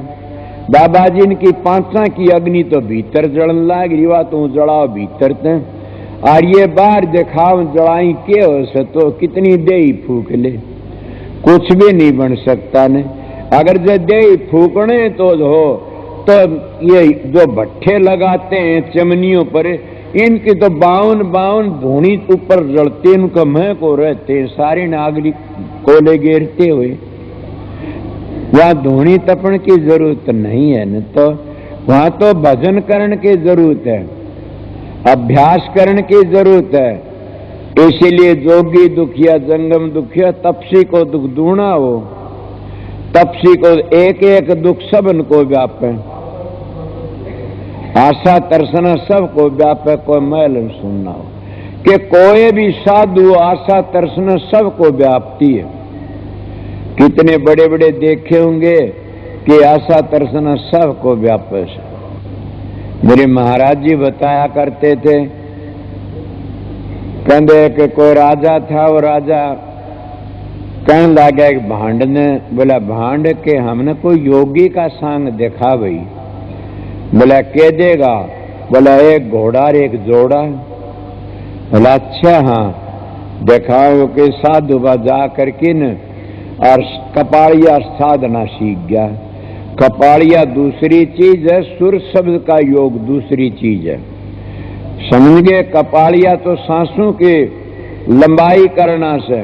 बाबा जी की 5 की अग्नि तो भीतर जड़न लाग रही, वा तू जड़ाओ भीतर ते। और ये बाहर दिखाओ जड़ाई के हो से तो कितनी दे फूक ले, कुछ भी नहीं बन सकता ने। अगर जो दे फूकने तो हो तो ये जो भट्ठे लगाते हैं चमनियों पर, इनकी तो 52 धूनी ऊपर जड़ते, इनको मह को रहते सारे नागरिक कोले गिरते हुए। वहां धूनी तपन की जरूरत नहीं है न, तो वहां तो भजन करने की जरूरत है, अभ्यास करने की जरूरत है। इसीलिए जोगी दुखिया जंगम दुखिया, तपसी को दुख दूना हो, तपसी को एक एक दुख सबन को व्यापे, आशा तरसना सबको व्यापे, कोई मैल सुनना हो। कि कोई भी साधु आशा तरसना सबको व्यापती है। कितने बड़े बड़े देखे होंगे कि आशा तरसना सबको व्यापे। मेरे महाराज जी बताया करते थे, कहते कि कोई राजा था, वो राजा कहने लगा एक भांड ने, बोला भांड के हमने कोई योगी का सांग देखा भाई। बोला के देगा? बोला एक घोड़ा और एक जोड़ा। बोला अच्छा हाँ दिखाओ। कि साधु जा करके न और कपाड़िया साधना सीख गया। कपाड़िया दूसरी चीज है, सुर शब्द का योग दूसरी चीज है, समझ गए। कपाड़िया तो सांसों की लंबाई करना से,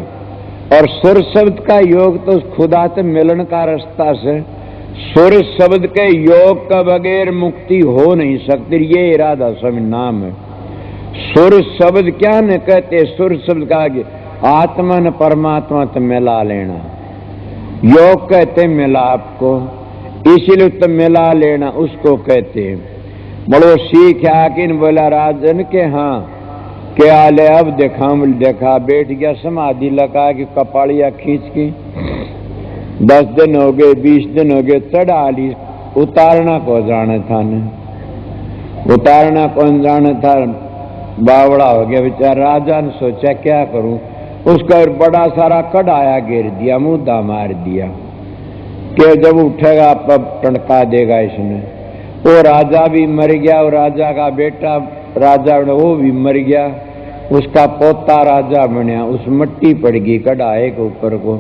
और सुर शब्द का योग तो खुदा से मिलन का रास्ता से। सुर शब्द के योग का बगैर मुक्ति हो नहीं सकती, ये इरादा सब नाम है। सुर शब्द क्या न कहते? सुर शब्द का आत्मा न परमात्मा तो मिला लेना, योग कहते मिलाप को, इसीलिए तो मिला लेना उसको कहते हैं। बड़ो सीख आकिन बोला राजन के हाँ क्या ले अब देखा। देखा बैठ गया समाधि लगा कि कपाड़िया खींच की। 10 दिन हो गए, 20 दिन हो गए, चढ़ा ली। उतारना को जाने था न, उतारना कौन जाने था। बावड़ा हो गया बेचारा। राजा ने सोचा क्या करूं, उसका बड़ा सारा कढ़ाया गिर दिया, मुद्दा मार दिया कि जब उठेगा तब टंका देगा इसने। वो राजा भी मर गया, और राजा का बेटा राजा वो भी मर गया, उसका पोता राजा बना। उस मट्टी पड़ गई कढ़ाए के ऊपर को,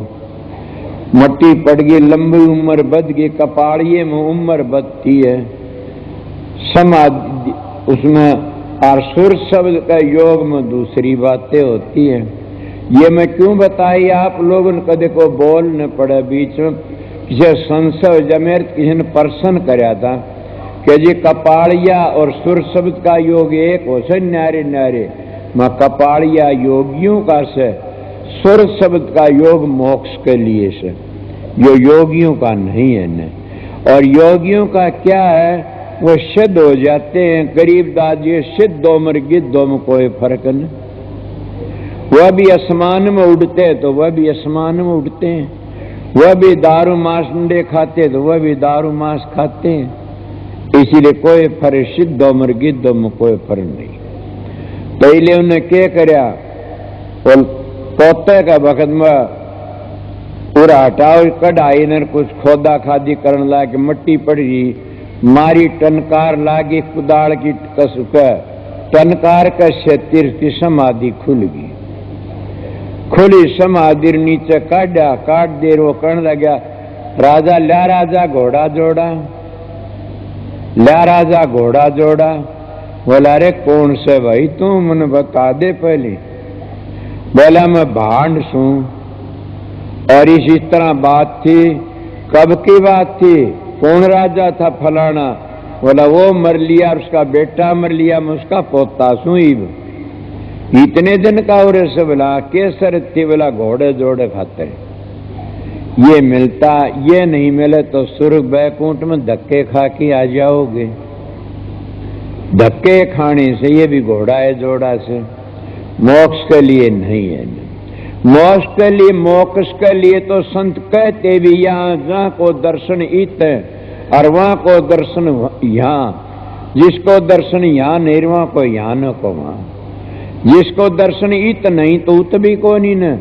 मट्टी पड़ गई, लंबी उम्र बद गई। कपाड़िए में उम्र बदती है, समाधि उसमें। और सुर शब्द का योग में दूसरी बातें होती है। ये मैं क्यों बताई आप लोगों ने कदे को बोल न पड़े बीच में। किसी संशय जमेर किसी ने प्रश्न कराया था कि जी कपाड़िया और सुर शब्द का योग एक हो से न्यारे न्यारे। मैं कपाड़िया योगियों का से, सुर शब्द का योग मोक्ष के लिए से, जो योगियों का नहीं है न। और योगियों का क्या है, वो सिद्ध हो जाते हैं। गरीब दादी सिद्धों मर गिद्धों में कोई फर्क नहीं। वह भी आसमान में उड़ते हैं तो वह भी आसमान में उड़ते हैं। वह भी दारू मांस अंडे खाते तो वह भी दारू मांस खाते हैं। इसीलिए कोई फर्क सिद्धों मर गिद्धों में कोई फर्क नहीं। पहले उन्हें क्या करया, तोते का वक्त में पूरा हटाओ कढ़ाई ने कुछ खोदा खादी करने लाके मट्टी पड़ी, मारी टनकार लागी कुदाड़ की कसुक, टनकार का क्षेत्र की समाधि खुल गई। खुली समाधि नीचे काट देर वो करण लगा। राजा ल्या राजा घोड़ा जोड़ा, ला राजा घोड़ा जोड़ा, बोला अरे कौन से भाई तू, मन बता दे पहले। बोला मैं भांड सू। और इसी तरह बात थी। कब की बात थी? कौन राजा था? फलाना। बोला वो मर लिया, उसका बेटा मर लिया, मैं उसका पोता सू। इतने दिन का और से बोला केसर थी। बोला घोड़े जोड़े खाते ये मिलता, ये नहीं मिले तो स्वर्ग बैकुंठ में धक्के खा के आ जाओगे। धक्के खाने से, ये भी घोड़ा है जोड़ा से, मोक्ष के लिए नहीं है। मोक्ष के लिए, मोक्ष के लिए तो संत कहते भी यहाँ जहाँ को दर्शन इत है और वहां को दर्शन यहाँ। जिसको दर्शन यहाँ नहीं, वहां को यहाँ न को वहां। जिसको दर्शन इत नहीं तो उत भी को नहीं न।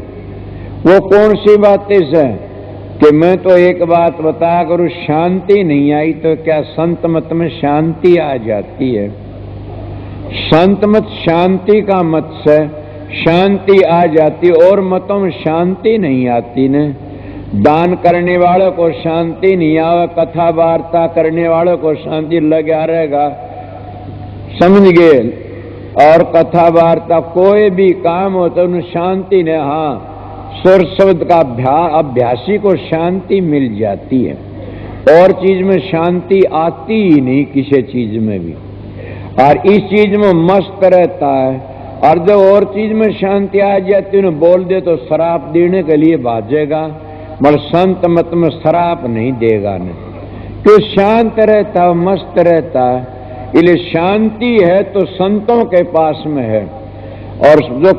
वो कौन सी बातें से कि मैं तो एक बात बता करूं, शांति नहीं आई तो क्या संत मत में शांति आ जाती है? संत मत शांति का मत से शांति आ जाती, और मतों में शांति नहीं आती ने। दान करने वालों को शांति नहीं आवे, कथा वार्ता करने वालों को शांति लगा रहेगा, समझ गए? और कथा वार्ता कोई भी काम हो तो उन्हें शांति ने, हाँ स्वर शब्द का अभ्यासी को शांति मिल जाती है। और चीज में शांति आती ही नहीं, किसी चीज में भी। और इस चीज में मस्त रहता है। और जब और चीज में शांति आ जाती है, बोल दे तो शराब देने के लिए भाजेगा, मगर संत मत में शराब नहीं देगा न। क्यों? शांत रहता है, मस्त रहता है। इसलिए शांति है तो संतों के पास में है। और जो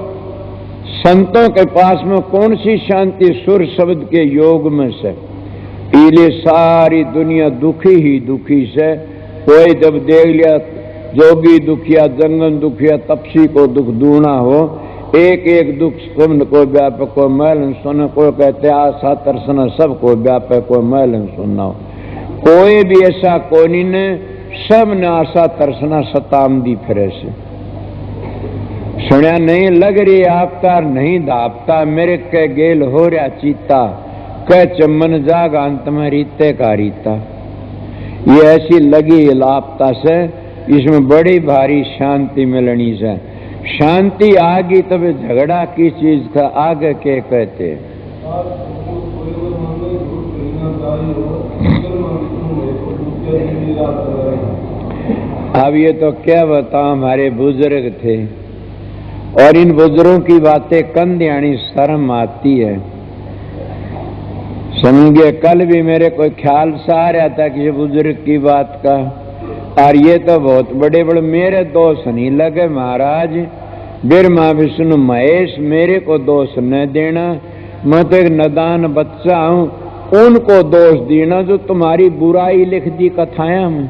संतों के पास में कौन सी शांति? सुर शब्द के योग में से। इसलिए सारी दुनिया दुखी ही दुखी से। कोई जब देख लिया जोगी दुखिया, जंगन दुखिया, तपसी को दुख दूना हो, एक एक दुख सुन को व्यापक को मैलन सुन को कहते आशा तरसना सबको व्यापक को मैलन सुनना हो। कोई भी ऐसा कोई ने, सब ने आशा तरसना सतामदी फिरे से। सुनिया नहीं लग रही आपता नहीं धापता, मेरे के गेल हो रहा चीता, कह चमन जाग अंत में रीते का रीता। ये ऐसी लगी लापता से, इसमें बड़ी भारी शांति मिलनी से। शांति आगी तब झगड़ा की चीज का आगे के कहते। अब ये तो क्या बताओ, हमारे बुजुर्ग थे और इन बुजुर्गों की बातें कंध यानी शर्म आती है। समझे? कल भी मेरे कोई ख्याल सा आ रहा था किसी बुजुर्ग की बात का, और ये तो बहुत बड़े बड़े मेरे दोष नहीं लगे महाराज। बिरमा विष्णु महेश, मेरे को दोष न देना, मैं तो एक नदान बच्चा हूं। उनको दोष देना जो तुम्हारी बुराई लिख दी कथाएं में।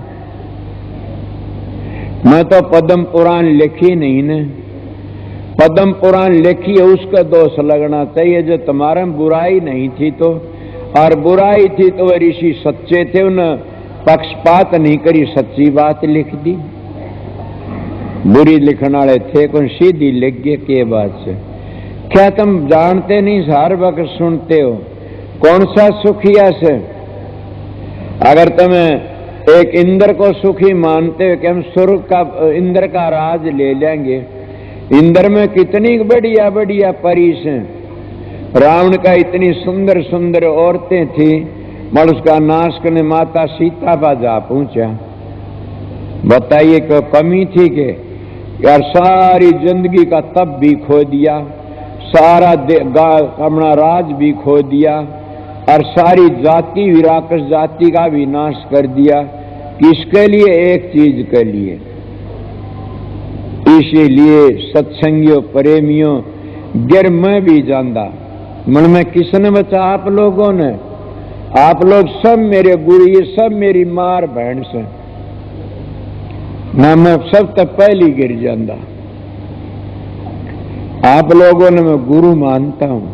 मैं तो पद्म पुराण लिखी नहीं ने, पद्म पुराण लिखी है उसका दोष लगना चाहिए। जो तुम्हारा बुराई नहीं थी तो, और बुराई थी तो वह ऋषि सच्चे थे, उन्हें पक्षपात नहीं करी, सच्ची बात लिख दी। बुरी लिखने वाले थे कौन सीधी लिख गए के बात से। क्या तुम जानते नहीं, हर वक्त सुनते हो कौन सा सुखिया से? अगर तुम्हें एक इंद्र को सुखी मानते हो कि हम स्वर्ग का इंद्र का राज ले लेंगे, इंद्र में कितनी बढ़िया बढ़िया परीस हैं। रावण का इतनी सुंदर सुंदर औरतें थी, मगर उसका नाश करने माता सीता का जा पहुंचा। बताइए कोई कमी थी कि यार सारी जिंदगी का तप भी खो दिया, सारा अपना राज भी खो दिया, और सारी जाति विराकस जाति का भी नाश कर दिया। किसके लिए? एक चीज के लिए। इसीलिए सत्संगियों प्रेमियों गिर में भी जांदा मन में किसने बचा? आप लोगों ने। आप लोग सब मेरे गुरु, ये सब मेरी मार बहन से ना, मैं सब तक पहली गिर जांदा। आप लोगों ने मैं गुरु मानता हूं।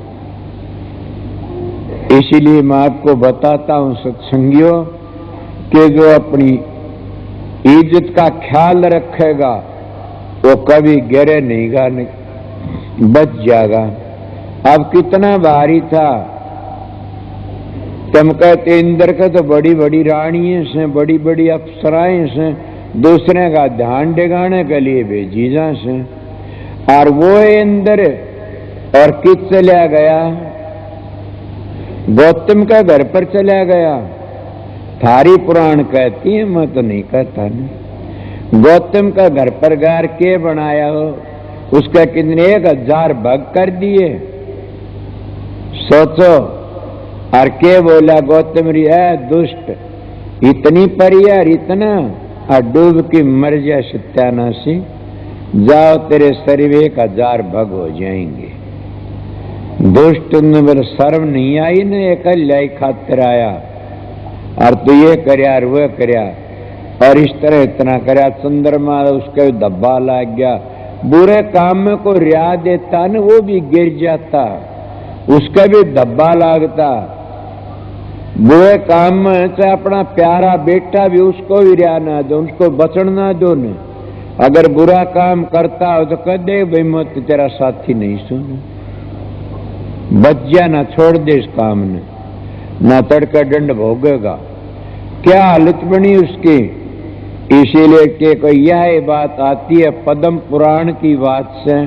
इसीलिए मैं आपको बताता हूं सत्संगियों कि जो अपनी इज्जत का ख्याल रखेगा वो कभी गिरे नहीं गा, बच जाएगा। अब कितना भारी था तुम कहते इंद्र के तो बड़ी बड़ी रानियां से, बड़ी बड़ी अप्सराएं से, दूसरे का ध्यान डिगाने के लिए भेजी जा से। और वो इंद्र और किस चला गया? गौतम का घर पर चला गया। थारी पुराण कहती है, मैं तो नहीं कहता ना। गौतम का घर पर घर के बनाया हो, उसका कितने 1000 भाग कर दिए, सोचो। और के बोला गौतम री है दुष्ट, इतनी परियार इतना, और डूब की मर जा सत्यानाशी, जाओ तेरे शरीर 1000 भाग हो जाएंगे। दुष्ट ने बोले शर्म नहीं आई ना, एक लाई खातिर आया और तो ये करया और वह करया और इस तरह इतना करया। चंद्रमा उसके धब्बा लग गया। बुरे काम में को रिया देता न, वो भी गिर जाता, उसका भी धब्बा लगता। बुरे काम में चाहे अपना प्यारा बेटा भी, उसको भी रिया ना दो, उसको बचन ना दो न। अगर बुरा काम करता हो तो कह दे भाई मैं तो तेरा साथी नहीं सुन, बच जा ना, छोड़ दे इस काम ने, ना तड़का दंड भोगेगा। क्या हालत बनी उसकी। इसीलिए के कोई यह बात आती है पद्म पुराण की बात से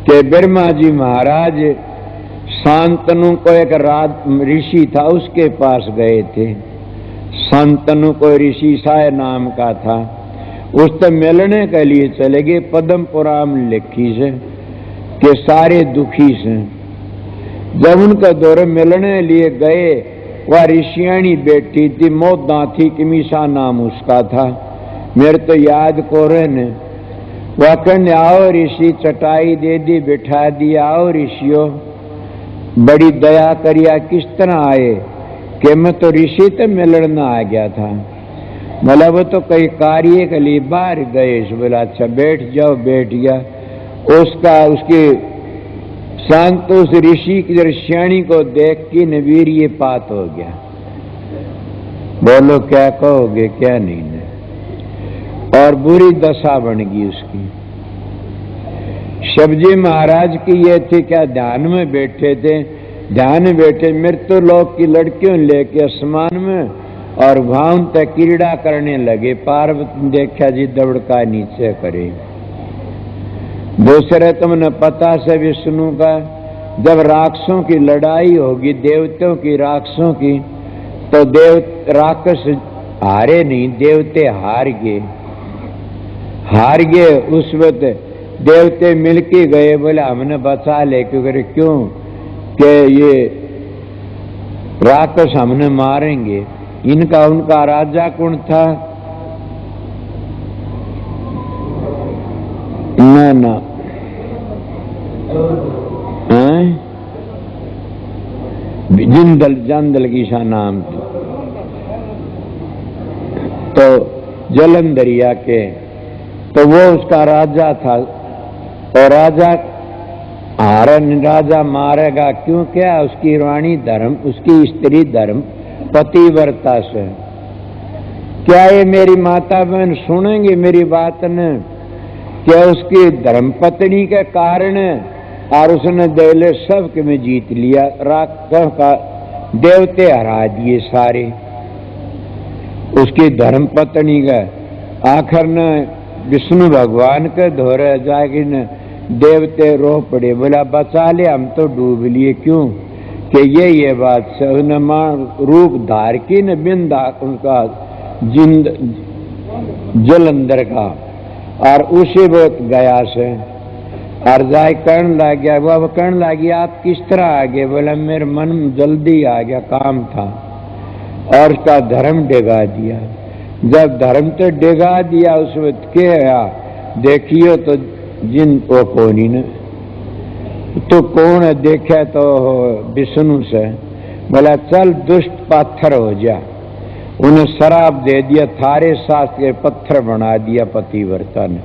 कि ब्रह्मा जी महाराज शांतनु को एक ऋषि था, उसके पास गए थे। शांतनु को ऋषि साय नाम का था, उससे मिलने के लिए चले गए। पद्म पुराण लिखी से कि सारे दुखी से जब उनका दौरे मिलने लिए गए, वह ऋषियाणी बैठी थी, मोदाथी किमीसा नाम उसका था, मेरे तो याद को रहे ने। वह कहने आओ ऋषि, चटाई दे दी, बिठा दिया, आओ ऋषियों, बड़ी दया करिया। किस तरह आए? कि मैं तो ऋषि से मिलने आ गया था। बोला वो तो कई कार्य के लिए बाहर गए। बोला अच्छा बैठ जाओ। बैठ गया। उसकी शांत उस ऋषि की ऋषियाणी को देख के नवीर ये पात हो गया। बोलो क्या कहोगे, क्या नहीं ने। और बुरी दशा बन गई उसकी। शिवजी महाराज की ये थी, क्या ध्यान में बैठे थे, ध्यान में बैठे मृत्यु लोक की लड़कियों लेके आसमान में, और वहां तक क्रीड़ा करने लगे। पार्वती देखा जी दौड़का नीचे करे। दूसरे तुमने पता से विष्णु का, जब राक्षसों की लड़ाई होगी, देवताओं की राक्षसों की, तो राक्षस हारे नहीं, देवते हार गए। हार गए उस वक्त देवते मिलके गए, बोले हमने बचा ले। क्यों कि ये राक्षस हमने मारेंगे। इनका उनका राजा कौन था? ना जिंदल जंदल की सा नाम था। तो जलंधरिया के, तो वो उसका राजा था। और राजा मारेगा क्यों? क्या उसकी रानी धर्म, उसकी स्त्री धर्म पतिव्रता से। क्या ये मेरी माता बहन सुनेंगे मेरी बात ने? क्या उसकी धर्मपत्नी के कारण, और उसने देले सब के में जीत लिया, राक्षस का देवते हरा दिए सारे। उसकी धर्मपत्नी का आखिर न विष्णु भगवान के धोरे जाके न देवते रो पड़े। बोला बचा ले, हम तो डूब लिए। क्यों कि ये बात से उन्हें रूप धार की न बिंदा उनका जिंद जलंधर का, और उसी वक्त गया से और जाए कहने लग गया। वह कहने लगी आप किस तरह आ गए? बोला मेरे मन में जल्दी आ गया, काम था। और उसका धर्म डिगा दिया। जब धर्म तो डिगा दिया, उस वक्त क्या देखियो तो जिन वो कौन ही ने, तो कौन है? देखा तो विष्णु से। बोला चल दुष्ट पत्थर हो जा। उन्हें शराब दे दिया, थारे साथ के पत्थर बना दिया पतिव्रता ने।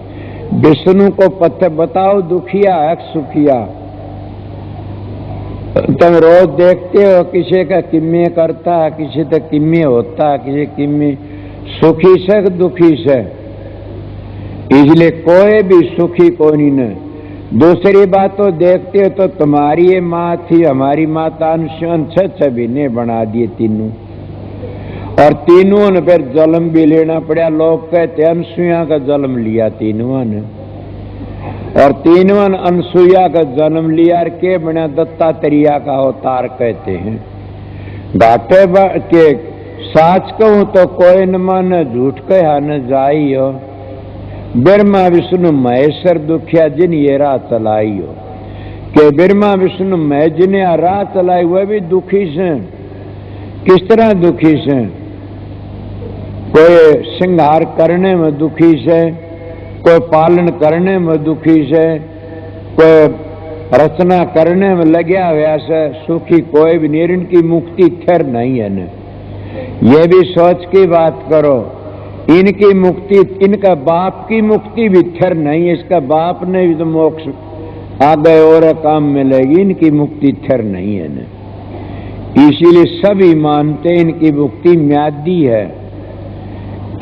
विष्णु को पत्थर बताओ, दुखिया है सुखिया? तुम रोज देखते हो किसी का किम्मे करता है, किसी का किम्मे होता है, किसी किम्मे सुखी से दुखी से। इसलिए कोई भी सुखी को नहीं ने, दूसरी बात तो देखते हो तो तुम्हारी ये माँ थी, हमारी माता अंशुन, छह ने बना दिए तीनों, और तीनों ने फिर जन्म भी लेना पड़ा। लोग कहते अनसुईया का जन्म लिया तीनों ने, और तीनों ने अनसुईया का जन्म लिया के बना दत्तात्रेय का अवतार कहते हैं। घाटे के साच कहूं तो कोई न मन, झूठ कहा न जाइयो। ब्रह्मा विष्णु महेश्वर दुखिया जिन ये राह चलाई हो, के ब्रह्मा विष्णु महेश जिन्हें राह चलाई वह भी दुखी से। किस तरह दुखी से? कोई श्रृंगार करने में दुखी से, कोई पालन करने में दुखी से, कोई रचना करने में लगे हुआ से सुखी कोई भी नहीं। इनकी मुक्ति थिर नहीं है न, ये भी सोच की बात करो। इनकी मुक्ति, इनका बाप की मुक्ति भी थिर नहीं है। इसका बाप ने भी तो मोक्ष आ गए और काम मिलेगी, इनकी मुक्ति थिर नहीं है न। इसीलिए सभी मानते इनकी मुक्ति म्यादी है।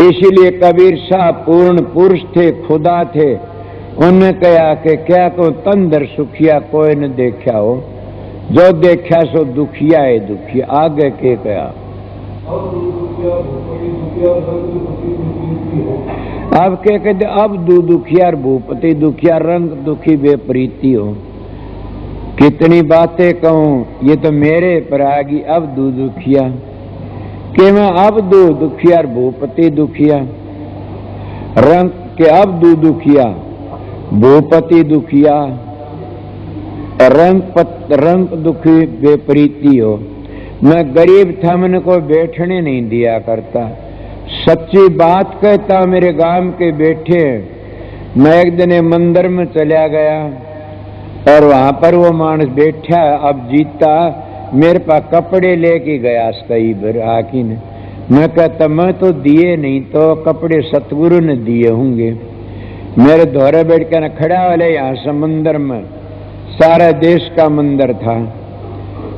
इसीलिए कबीर शाह पूर्ण पुरुष थे, खुदा थे। उन्होंने कहा कि क्या को तंदर सुखिया कोई न देखा हो, जो देखा सो दुखिया है दुखिया। आगे के कहा अब क्या कहते, अब दुखिया भूपति दुखिया, रंग दुखी बेप्रीति हो। कितनी बातें कहूं, ये तो मेरे पर आ गई। अब दुखिया कि मैं अब दुखिया भूपति दुखिया, रंग के अब दुखिया भूपति दुखिया, रंग दुखी बेप्रीति हो। मैं गरीब था, मैंने को बैठने नहीं दिया करता। सच्ची बात कहता, मेरे गांव के बैठे। मैं एक दिन मंदिर में चला गया और वहां पर वो मानस बैठा, अब जीता मेरे पास कपड़े लेके गया कई बार आकी ने। मैं कहता मैं तो दिए नहीं, तो कपड़े सतगुरु ने दिए होंगे। मेरे धोरे बैठ कर खड़ा वाले यहाँ से मंदिर में, सारा देश का मंदिर था,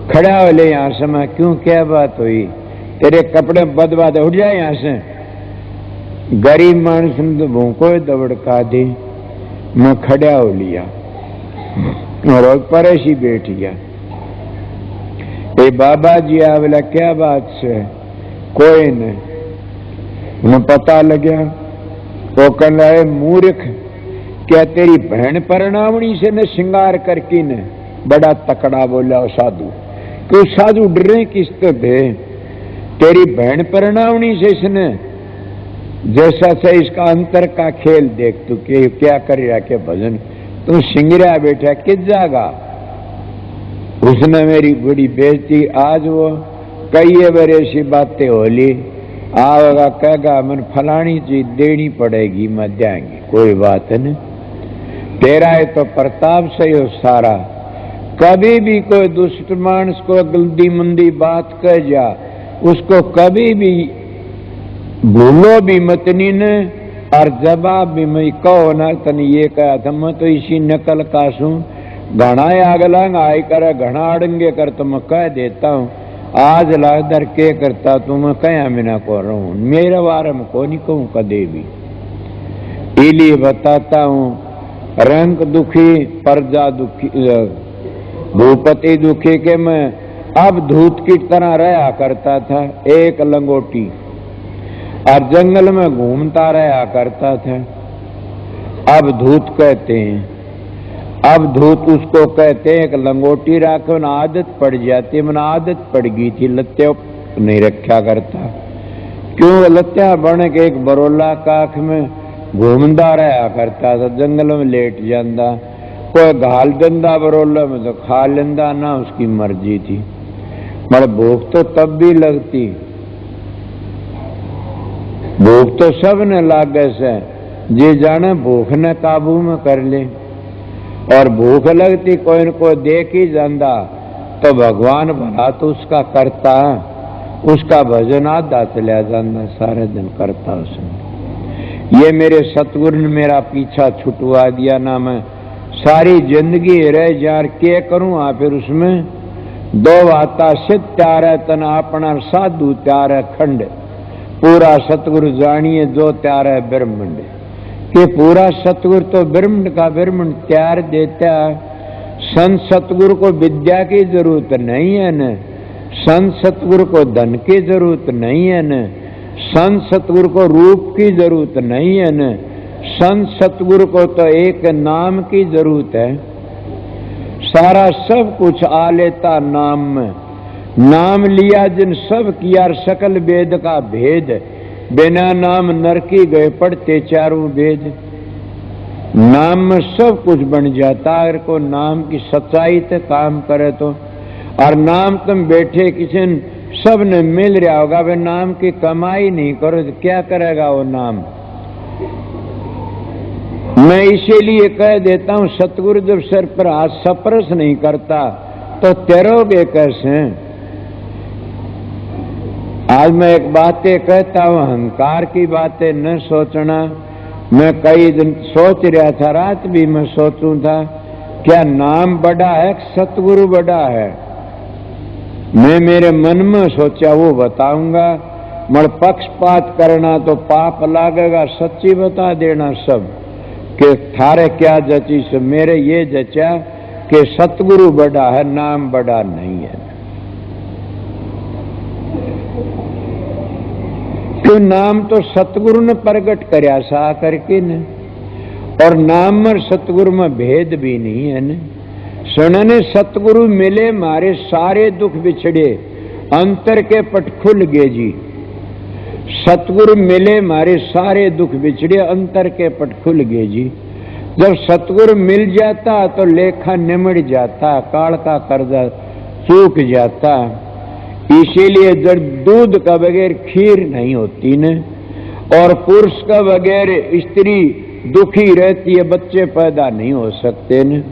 खड़ा वाले यहाँ से। मैं क्यों, क्या बात हुई? तेरे कपड़े बदबाद उठ जाए यहाँ से। गरीब मानस ने तो भूखो दबड़का दी। मैं खड़ा हो लिया और परेशी बैठ गया। बाबा जी बोला क्या बात से? कोई नहीं। उन्हें पता लगा, वो कह रहे मूर्ख, क्या तेरी बहन परनावणी से न श्रृंगार करके न? बड़ा तकड़ा बोला साधु। तो साधु डरे किस तो थे? तेरी बहन परनावणी से इसने जैसा से इसका अंतर का खेल देख तू के क्या कर रहा के भजन। तू सिंगरा बैठा किस जागा? उसने मेरी बड़ी बेइज्जती। आज वो कई बार ऐसी बातें होली आवेगा, कहेगा मन फलानी चीज देनी पड़ेगी, मैं देंगे। कोई बात नहीं, तेरा है तो प्रताप से हो सारा। कभी भी कोई दुष्ट मानस को गलती मंदी बात कह जा, उसको कभी भी भूलो भी मतनी ने, और जवाब भी मैं कहो ना तने ये कहा था। मैं तो इसी नकल का सूं, घना आगलंग आई कर घना अड़ंगे कर तो मैं कह देता हूँ। आज लादर के करता तो मैं कया मिना को रहूं, मेरे बारे में को नहीं कहूं कदे भी। इलिए बताता हूँ, रंग दुखी प्रजा दुखी भूपति दुखी के मैं अब धूत की तरह रहा करता था, एक लंगोटी, और जंगल में घूमता रहा करता था। अब धूत कहते हैं, अब धूत उसको कहते हैं। एक लंगोटी राख में आदत पड़ जाती, मैंने आदत पड़ गई थी, लत्ते नहीं रखा करता। क्यों? लत्या बन के एक बरोला काख में घूमता रहा करता था, जंगल में लेट जाता। कोई घाल देंदा बरोला में तो खा लेंदा ना, उसकी मर्जी थी। मगर भूख तो तब भी लगती, भूख तो सब ने लागे से, जे जाने भूख ने काबू में कर ले। और भूख लगती कोई न कोई देख ही जाता तो भगवान भला तो उसका करता, उसका भजन आधा चला जाता, सारे दिन करता उसने। ये मेरे सतगुरु ने मेरा पीछा छुटवा दिया ना, मैं सारी जिंदगी रह जार के करूं। फिर उसमें दो बाता सिद्ध त्यार है तन अपना, साधु त्यार है खंड। पूरा सतगुरु जानिए जो त्यार है ब्रह्मंड। कि पूरा सतगुरु तो ब्रह्मांड का ब्रह्मांड तैयार देता। संत सतगुरु को विद्या की जरूरत नहीं है न, संत सतगुरु को धन की जरूरत नहीं है न, संत सतगुरु को रूप की जरूरत नहीं है न, संत सतगुरु को तो एक नाम की जरूरत है। सारा सब कुछ आ लेता नाम में। नाम लिया जिन सब किया सकल वेद का भेद, बिना नाम नरकी गए पढ़ते चारों वेद। नाम में सब कुछ बन जाता अगर को नाम की सच्चाई से काम करे तो। और नाम तुम बैठे किसी सब ने मिल रहा होगा, वे नाम की कमाई नहीं करो तो क्या करेगा वो नाम। मैं इसीलिए कह देता हूं, सतगुरु जब सर पर हाथ स्पर्श नहीं करता तो तैरोगे कैसे। आज मैं एक बातें कहता हूं, अहंकार की बातें न सोचना। मैं कई दिन सोच रहा था, रात भी मैं सोचूं था, क्या नाम बड़ा है सतगुरु बड़ा है। मैं मेरे मन में सोचा वो बताऊंगा, मगर पक्षपात करना तो पाप लागेगा। सच्ची बता देना सब कि थारे क्या जची से। मेरे ये जचा कि सतगुरु बड़ा है, नाम बड़ा नहीं है। क्यों नाम तो सतगुरु ने प्रगट करया सा करके न, और नाम में सतगुरु में भेद भी नहीं है न। सुनने सतगुरु मिले मारे सारे दुख बिछड़े, अंतर के पट खुल गए जी। सतगुरु मिले मारे सारे दुख बिछड़े, अंतर के पट खुल गए जी। जब सतगुरु मिल जाता तो लेखा निमड़ जाता, काल का कर्जा चूक जाता। इसीलिए जब दूध का बगैर खीर नहीं होती न, और पुरुष का बगैर स्त्री दुखी रहती है, बच्चे पैदा नहीं हो सकते न।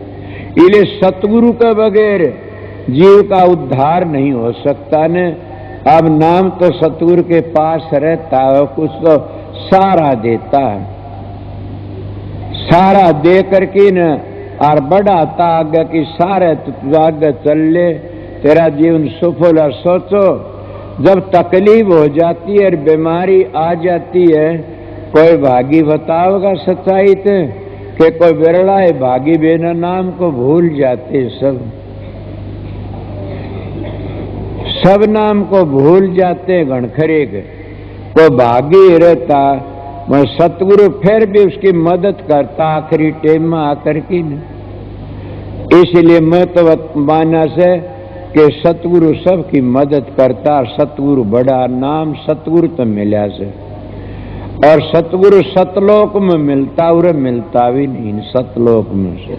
इसलिए सतगुरु के बगैर जीव का उद्धार नहीं हो सकता न। अब नाम तो सतगुरु के पास रहता है, कुछ तो सारा देता है, सारा दे करके न और बढ़ाता आगे कि सारे तो आगे चल ले, तेरा जीवन सफल है। सोचो जब तकलीफ हो जाती है और बीमारी आ जाती है, कोई भागी बताओगा सच्चाई तो कि कोई बिरला है भागी बिना नाम को भूल जाते। सब नाम को भूल जाते घनखरे के। कोई भागी रहता मैं सतगुरु फिर भी उसकी मदद करता आखिरी टाइम में आकर की न। इसलिए मैं तो माना से कि सतगुरु सबकी मदद करता, सतगुरु बड़ा नाम सतगुरु तो मिला से। और सतगुरु सतलोक में मिलता और मिलता भी नहीं सतलोक में से।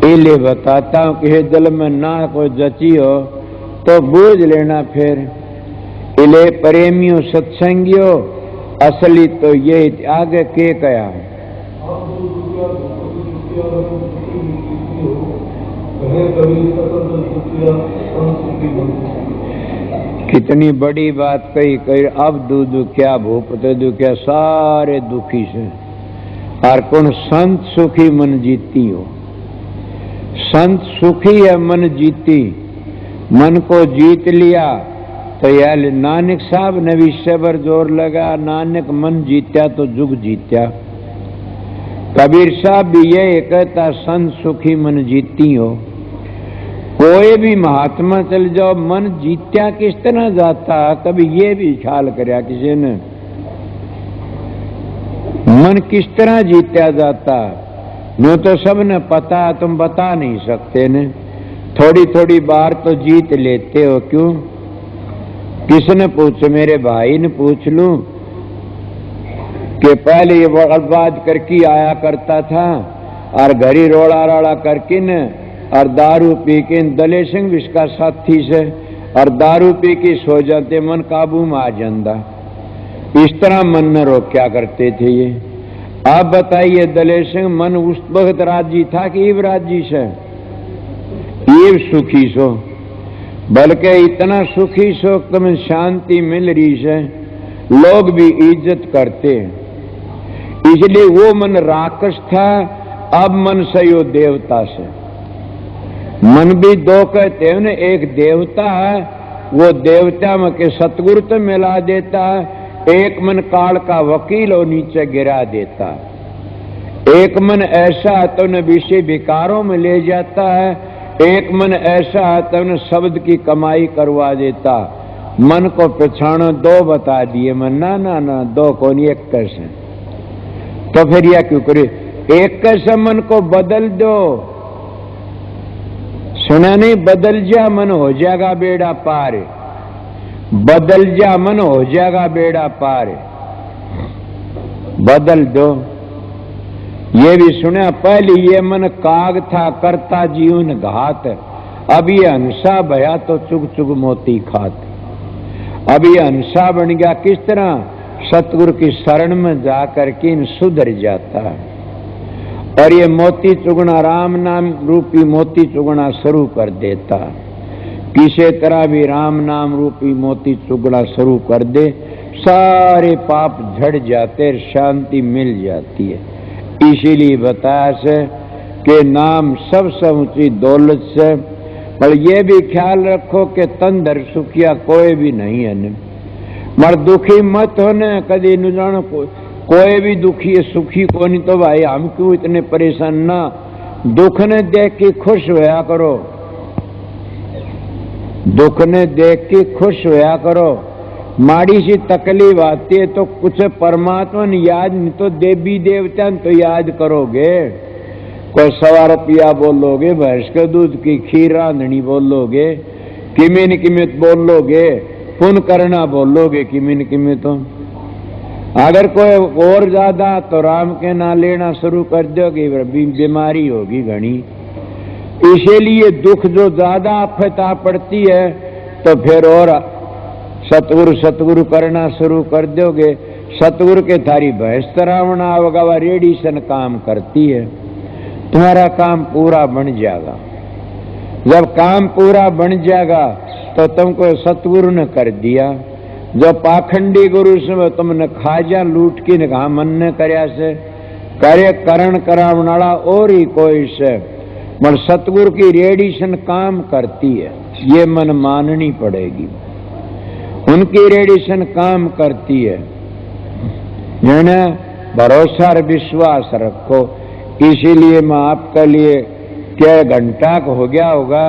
इसलिए बताता हूं कि दिल में ना कोई जची हो तो बूझ लेना फिर। इले प्रेमियों सत्संगियों असली तो ये आगे के कया कितनी बड़ी बात कही कही। अब दूध क्या भूपते दुखिया सारे दुखी से। और कौन संत सुखी मन जीती हो। संत सुखी है मन जीती। मन को जीत लिया तो यार नानक साहब ने भी सबर जोर लगा, नानक मन जीत्या तो जुग जीत्या। कबीर साहब भी ये कहता संत सुखी मन जीती हो। कोई भी महात्मा चल जाओ मन जीत्या किस तरह जाता, कभी ये भी ख्याल करया किसी ने मन किस तरह जीत्या जाता। नो तो सबने पता, तुम बता नहीं सकते ने। थोड़ी थोड़ी बार तो जीत लेते हो क्यों। किसने पूछो, मेरे भाई ने पूछ लूं कि पहले ये बर्बाद करके आया करता था और घरी रोड़ा रोड़ा करके न और दारू पी के दले सिंह भी इसका साथी से और दारू पी के सो जाते, मन काबू में आ जाता। इस तरह मन न रोक्या करते थे ये। आप बताइए दले सिंह मन उस वक्त राजी था कि इब राजी से, ये सुखी सो, बल्कि इतना सुखी सो तुम्हें शांति मिल रही से, लोग भी इज्जत करते हैं। इसलिए वो मन राक्षस था, अब मन से यो देवता से। मन भी दो कहते हैं ना, एक देवता है, वो देवता में के सतगुरु तो मिला देता है, एक मन काल का वकील हो नीचे गिरा देता, एक मन ऐसा तो न विषय विकारों में ले जाता है, एक मन ऐसा तो न शब्द की कमाई करवा देता। मन को पछाणो दो बता दिए, मन ना ना ना दो कौन एक कैसे, तो फिर यह क्यों करे, एक कैसे मन को बदल दो। सुना नहीं, बदल जा मन हो जाएगा बेड़ा पार, बदल जा मन हो जाएगा बेड़ा पार, बदल दो। ये भी सुना, पहले ये मन काग था करता जीवन घात, अब ये हंसा भया तो चुग चुग मोती खात। अब ये हंसा बन गया किस तरह, सतगुरु की शरण में जाकर के इन सुधर जाता है, और ये मोती चुगना राम नाम रूपी मोती चुगना शुरू कर देता। किसी तरह भी राम नाम रूपी मोती चुगना शुरू कर दे, सारे पाप झड़ जाते, शांति मिल जाती है। इसीलिए बताया से कि नाम सबसे ऊंची दौलत से, पर यह भी ख्याल रखो कि तन धर सुखिया कोई भी नहीं है न, मर दुखी मत होने कभी न जानो, कोई भी दुखी है सुखी को नहीं, तो भाई हम क्यों इतने परेशान ना, दुख ने देख के खुश होया करो, दुख ने देख के खुश होया करो। माड़ी सी तकलीफ आती है तो कुछ परमात्मा ने याद नहीं तो देवी देवता तो याद करोगे, कोई 100 रुपया बोलोगे, भैंस के दूध की खीर रांधनी बोलोगे, किमिन किमित बोलोगे, पुण्य करना बोलोगे किमिन किमित। तो अगर कोई और ज्यादा तो राम के ना लेना शुरू कर दोगे, बीमारी होगी घनी। इसीलिए दुख जो ज्यादा आफता पड़ती है तो फिर और सतगुरु सतगुरु करना शुरू कर दोगे, सतगुरु के थारी भैंस तरावना होगा, रेडिसन काम करती है, तुम्हारा काम पूरा बन जाएगा। जब काम पूरा बन जाएगा तो तुमको सतगुरु ने कर दिया। जो पाखंडी गुरु से तुमने खाजा लूट की ने कहा मन ने करया से कार्य करण करावनाड़ा और ही कोई से, मगर सतगुरु की रेडिशन काम करती है, ये मन माननी पड़ेगी, उनकी रेडिशन काम करती है। यानी भरोसा और विश्वास रखो। इसीलिए मैं आपके लिए क्या घंटा हो गया होगा,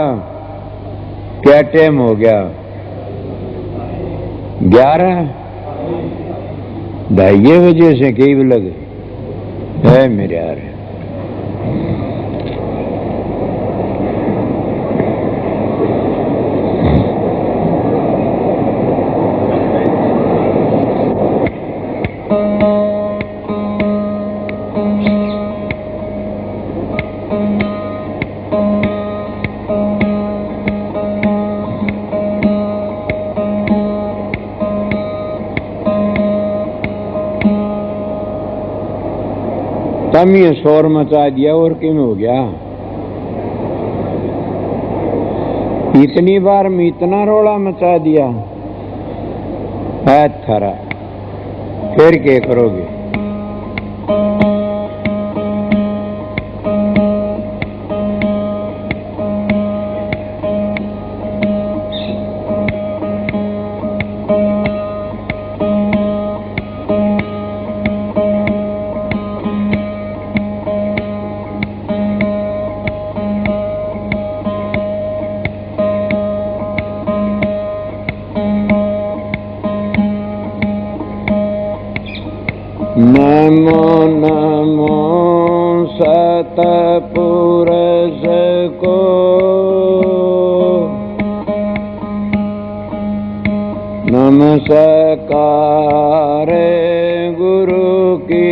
क्या टाइम हो गया, 11 ढाई बजे से कई भी लगे है मेरे यार। तम ये शोर मचा दिया और क्यों हो गया, इतनी बार में इतना रोला मचा दिया है थारा, फिर क्या करोगे। नमो नमो सतपुरुष को, नमस्कार गुरु की,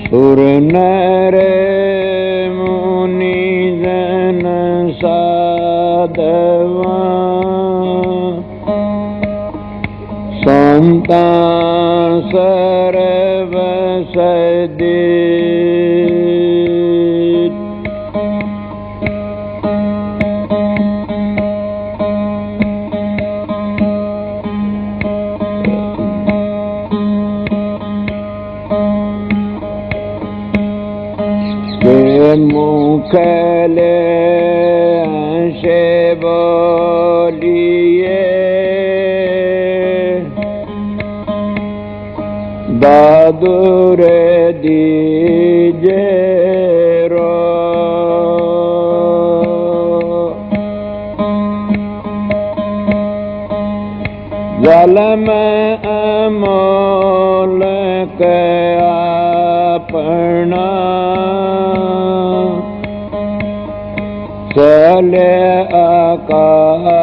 सुर नर मुनि जन साधवा, संता सर्व सदी, मुख ले बहादुर दीजे रो जलम अमोल के अपना चले अकारथ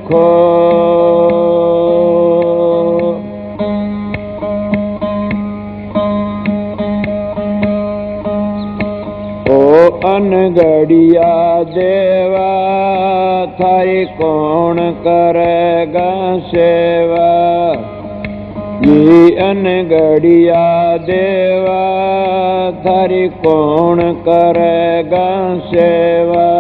खो ओ अनगढ़िया देवा थारी कौन करेगा सेवा ये अनगढ़िया देवा थारी कौन करेगा सेवा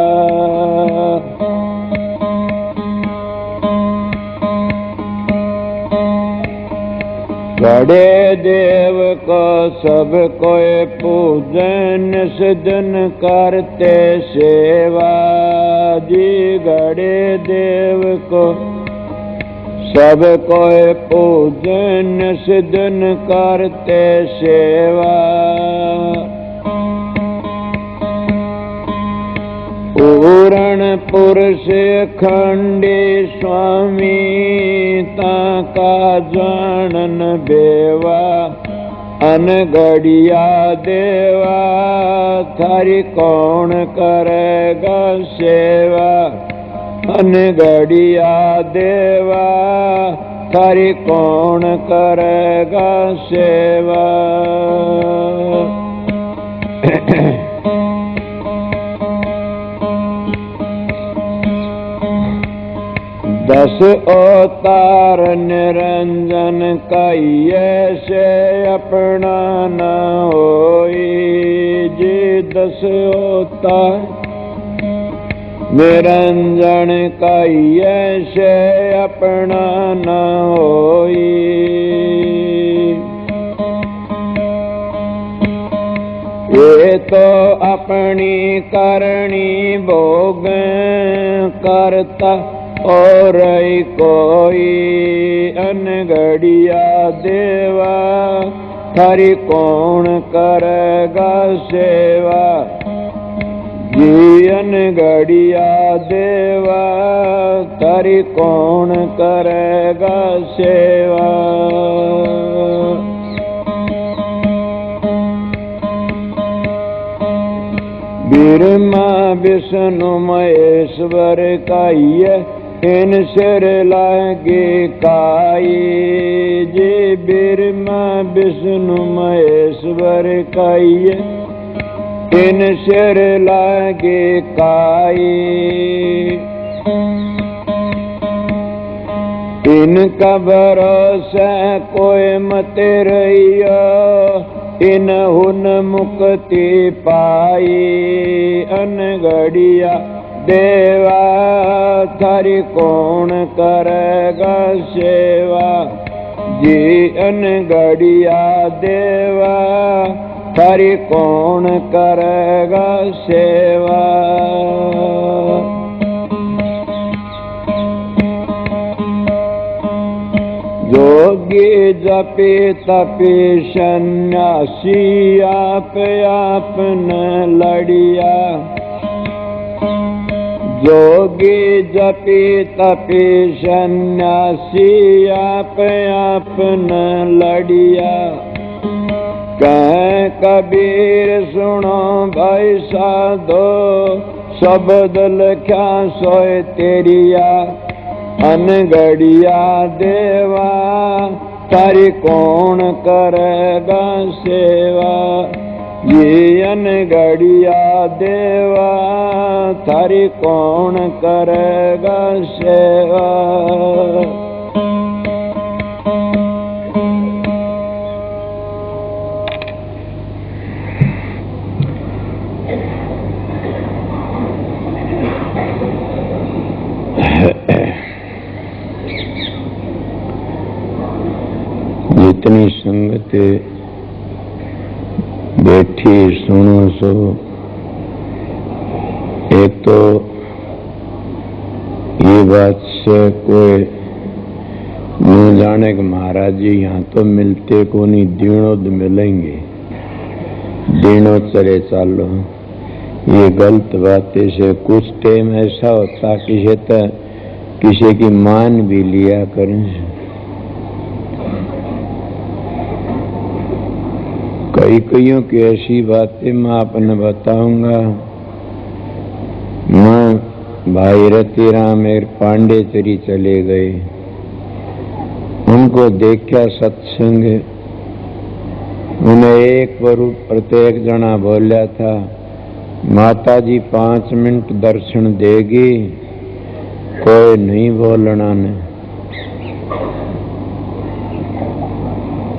बड़े देव को सब कोई पूजन सजन करते सेवा जी गड़े देव को सब कोई पूजन सजन करते सेवा पूरण पुरुष खंडे स्वामी ताका जानन बेवा अनगढ़िया देवा थारी कौन करेगा सेवा अनगढ़िया देवा थारी कौन करेगा सेवा दस अवतार निरंजन कहिए से अपना न होई जी दस अवतार निरंजन कहिए से अपना न होई ये तो अपनी करनी भोग करता और कोई अनगढ़िया देवा थारी कौन करेगा सेवा जी अनगढ़िया देवा थारी कौन करेगा सेवा ब्रह्मा विष्णु महेश्वर काइए इन सिर लागे काई जी ब्रह्मा विष्णु महेश्वर काइए इन सिर लागे काई इनका भरोसा कोई मत रहियो इन हुन मुक्ति पाई अनगढ़िया देवा थारी कौन करेगा सेवा जी अनगढ़िया देवा थारी कौन करेगा सेवा जोगी जपी तपी सन्यासी आप आपने लड़िया जोगी जपी तपी सन्यासी आप आपने लड़िया कह कबीर सुनो भाई साधो शब्द लख्या सोए तेरिया अनगढ़िया देवा तारी कौन करेगा सेवा ये अनगढ़िया देवा तारी कौन करेगा सेवा जितनी संगत बैठी सुनो सो एक तो ये बात से कोई यूं जाने के महाराज जी यहाँ तो मिलते को नहीं, दिनों मिलेंगे, दिनों चले चालो। ये गलत बातें से कुछ टाइम ऐसा होता किसी की मान भी लिया करें। कईयों की ऐसी बातें मैं आपने बताऊंगा। मैं भाई रतिराम एक पांडेचरी चले गए, उनको देखा सत्संग, उन्हें एक प्रत्येक जना बोला था, माता जी 5 मिनट दर्शन देगी, कोई नहीं बोलना ने,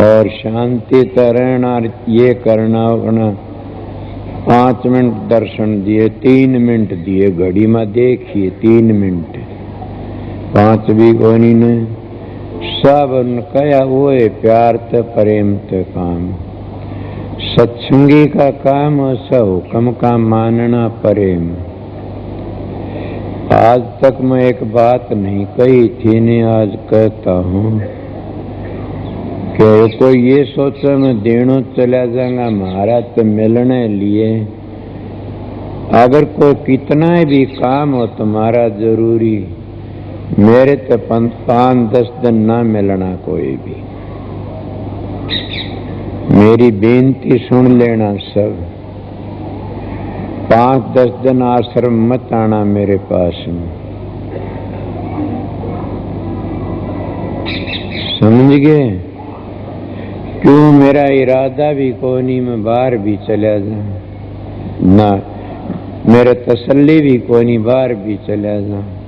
और शांति रहना ये करना होना। 5 मिनट दर्शन दिए, 3 मिनट दिए, घड़ी में देखिए 3 मिनट, 5 भी कोनी ने। सब कया वो है प्यार ते प्रेम ते काम। सत्संगी का काम ऐसा हुक्म का मानना प्रेम। आज तक मैं एक बात नहीं कही थी ने आज कहता हूँ कि कोई ये सोचा मैं देनों चला जाऊंगा महाराज तो मिलने लिए। अगर कोई कितना भी काम हो तुम्हारा जरूरी, मेरे तो 5-10 दिन ना मिलना कोई भी। मेरी बेनती सुन लेना सब, 5-10 दिन आश्रम मत आना मेरे पास में, समझ गए? क्यों मेरा इरादा भी कोई नहीं, मैं बाहर भी चला जाऊं ना, मेरे तसल्ली भी कोई नहीं, बाहर भी चला जाऊं।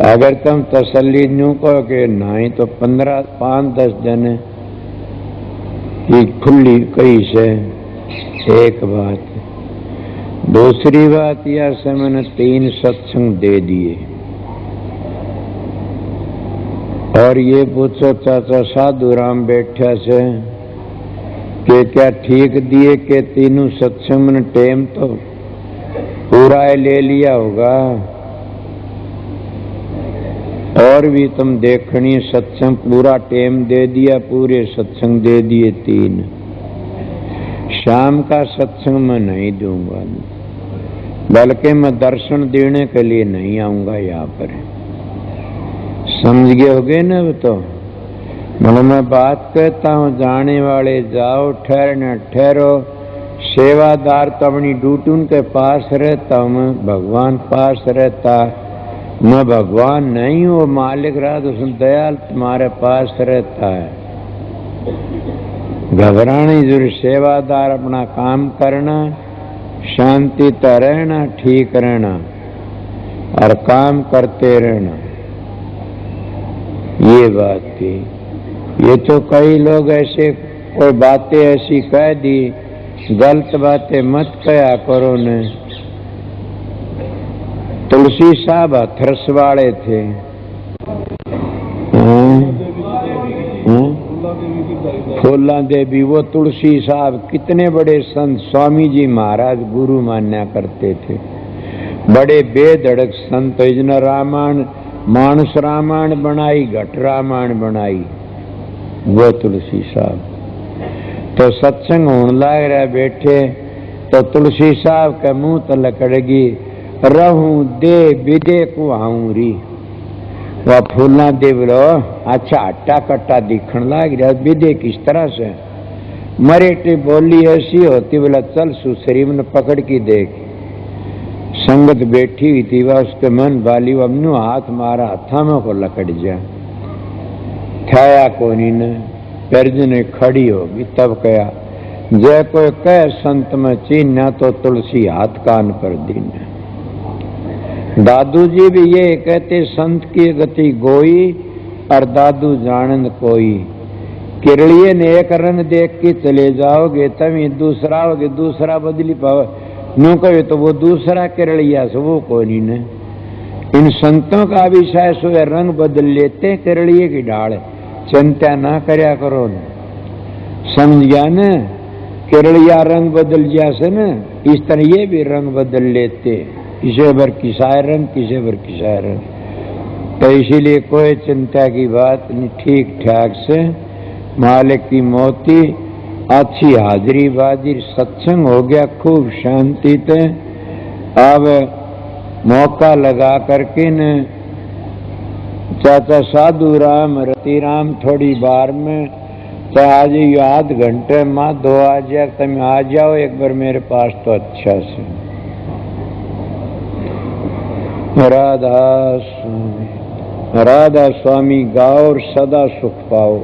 अगर तुम तसल्ली न्यू कहो कि नहीं तो 5-10 दिन की खुली कही से। एक बात, दूसरी बात यह से मैंने 3 सत्संग दे दिए, और ये पूछो चाचा साधु राम बैठा से कि क्या ठीक दिए के तीनों सत्संग में टेम तो पूरा ले लिया होगा, और भी तुम देखनी सत्संग पूरा टेम दे दिया, पूरे सत्संग दे दिए 3। शाम का सत्संग मैं नहीं दूंगा, बल्कि मैं दर्शन देने के लिए नहीं आऊंगा यहाँ पर, समझ गए होगे ना? तो मतलब मैं बात कहता हूँ, जाने वाले जाओ, ठहरना ठहरो, सेवादार तो अपनी ड्यूटी उनके पास रहता हूँ, मैं भगवान पास रहता, मैं भगवान नहीं हूँ, मालिक रहा तो दयाल तुम्हारे पास रहता है। घबराने जरूर, सेवादार अपना काम करना, शांति तो रहना, ठीक रहना और काम करते रहना, ये बात थी। ये तो कई लोग ऐसे कोई बातें ऐसी कह दी, गलत बातें मत कहा करो ने। तुलसी साहब हथरस वाले थे, फूला देवी, वो तुलसी साहब कितने बड़े संत, स्वामी जी महाराज गुरु मान्या करते थे, बड़े बेधड़क संत। इतना रामायण, मानस रामायण बनाई, घट रामायण बनाई वो तुलसी साहब। तो सत्संग होने लग रहा बैठे, तो तुलसी साहब के मुंह तो लकड़गी, रहूं दे विदे को आऊं री। वह फूलना दे बोलो, अच्छा हट्टा कट्टा दिखण लग रहा, विदे किस तरह से? मरेटी बोली ऐसी होती, बोला चल सुसरी में पकड़ की देख। संगत बैठी हुई थी, वह उसके मन वाली, अमनु हाथ मारा, हथा में को लकड़ जा खाया कोनी ने, गर्जने खड़ी होगी। तब कहा, जय कोई कह संत में चीन्या तो तुलसी हाथ कान पर दीना। दादू जी भी ये कहते, संत की गति गोई और दादू जानन कोई। किरलिए ने एक रंग देख के चले जाओगे, तभी दूसरा होगे, दूसरा बदली पाओ नो कहे तो वो दूसरा किरलिया से वो कोई नहीं। इन संतों का भी शायद सो रंग बदल लेते, किरलिए की ढाल, चिंता ना करया करो न, समझ गया न? किरलिया रंग बदल गया से न, इस तरह ये भी रंग बदल लेते, किसे भर किसाए रंग, किसे भर किसाए रंग। तो इसीलिए कोई चिंता की बात नहीं, ठीक ठाक से मालिक की मोती, अच्छी हाजिरी बाजी, सत्संग हो गया खूब शांति से। अब मौका लगा करके न चाचा साधु राम रति राम थोड़ी बार में तो आज ये आध घंटे में 2 आ जाए, तुम आ जाओ एक बार मेरे पास तो अच्छा से। राधा स्वामी गाओ और सदा सुख पाओ।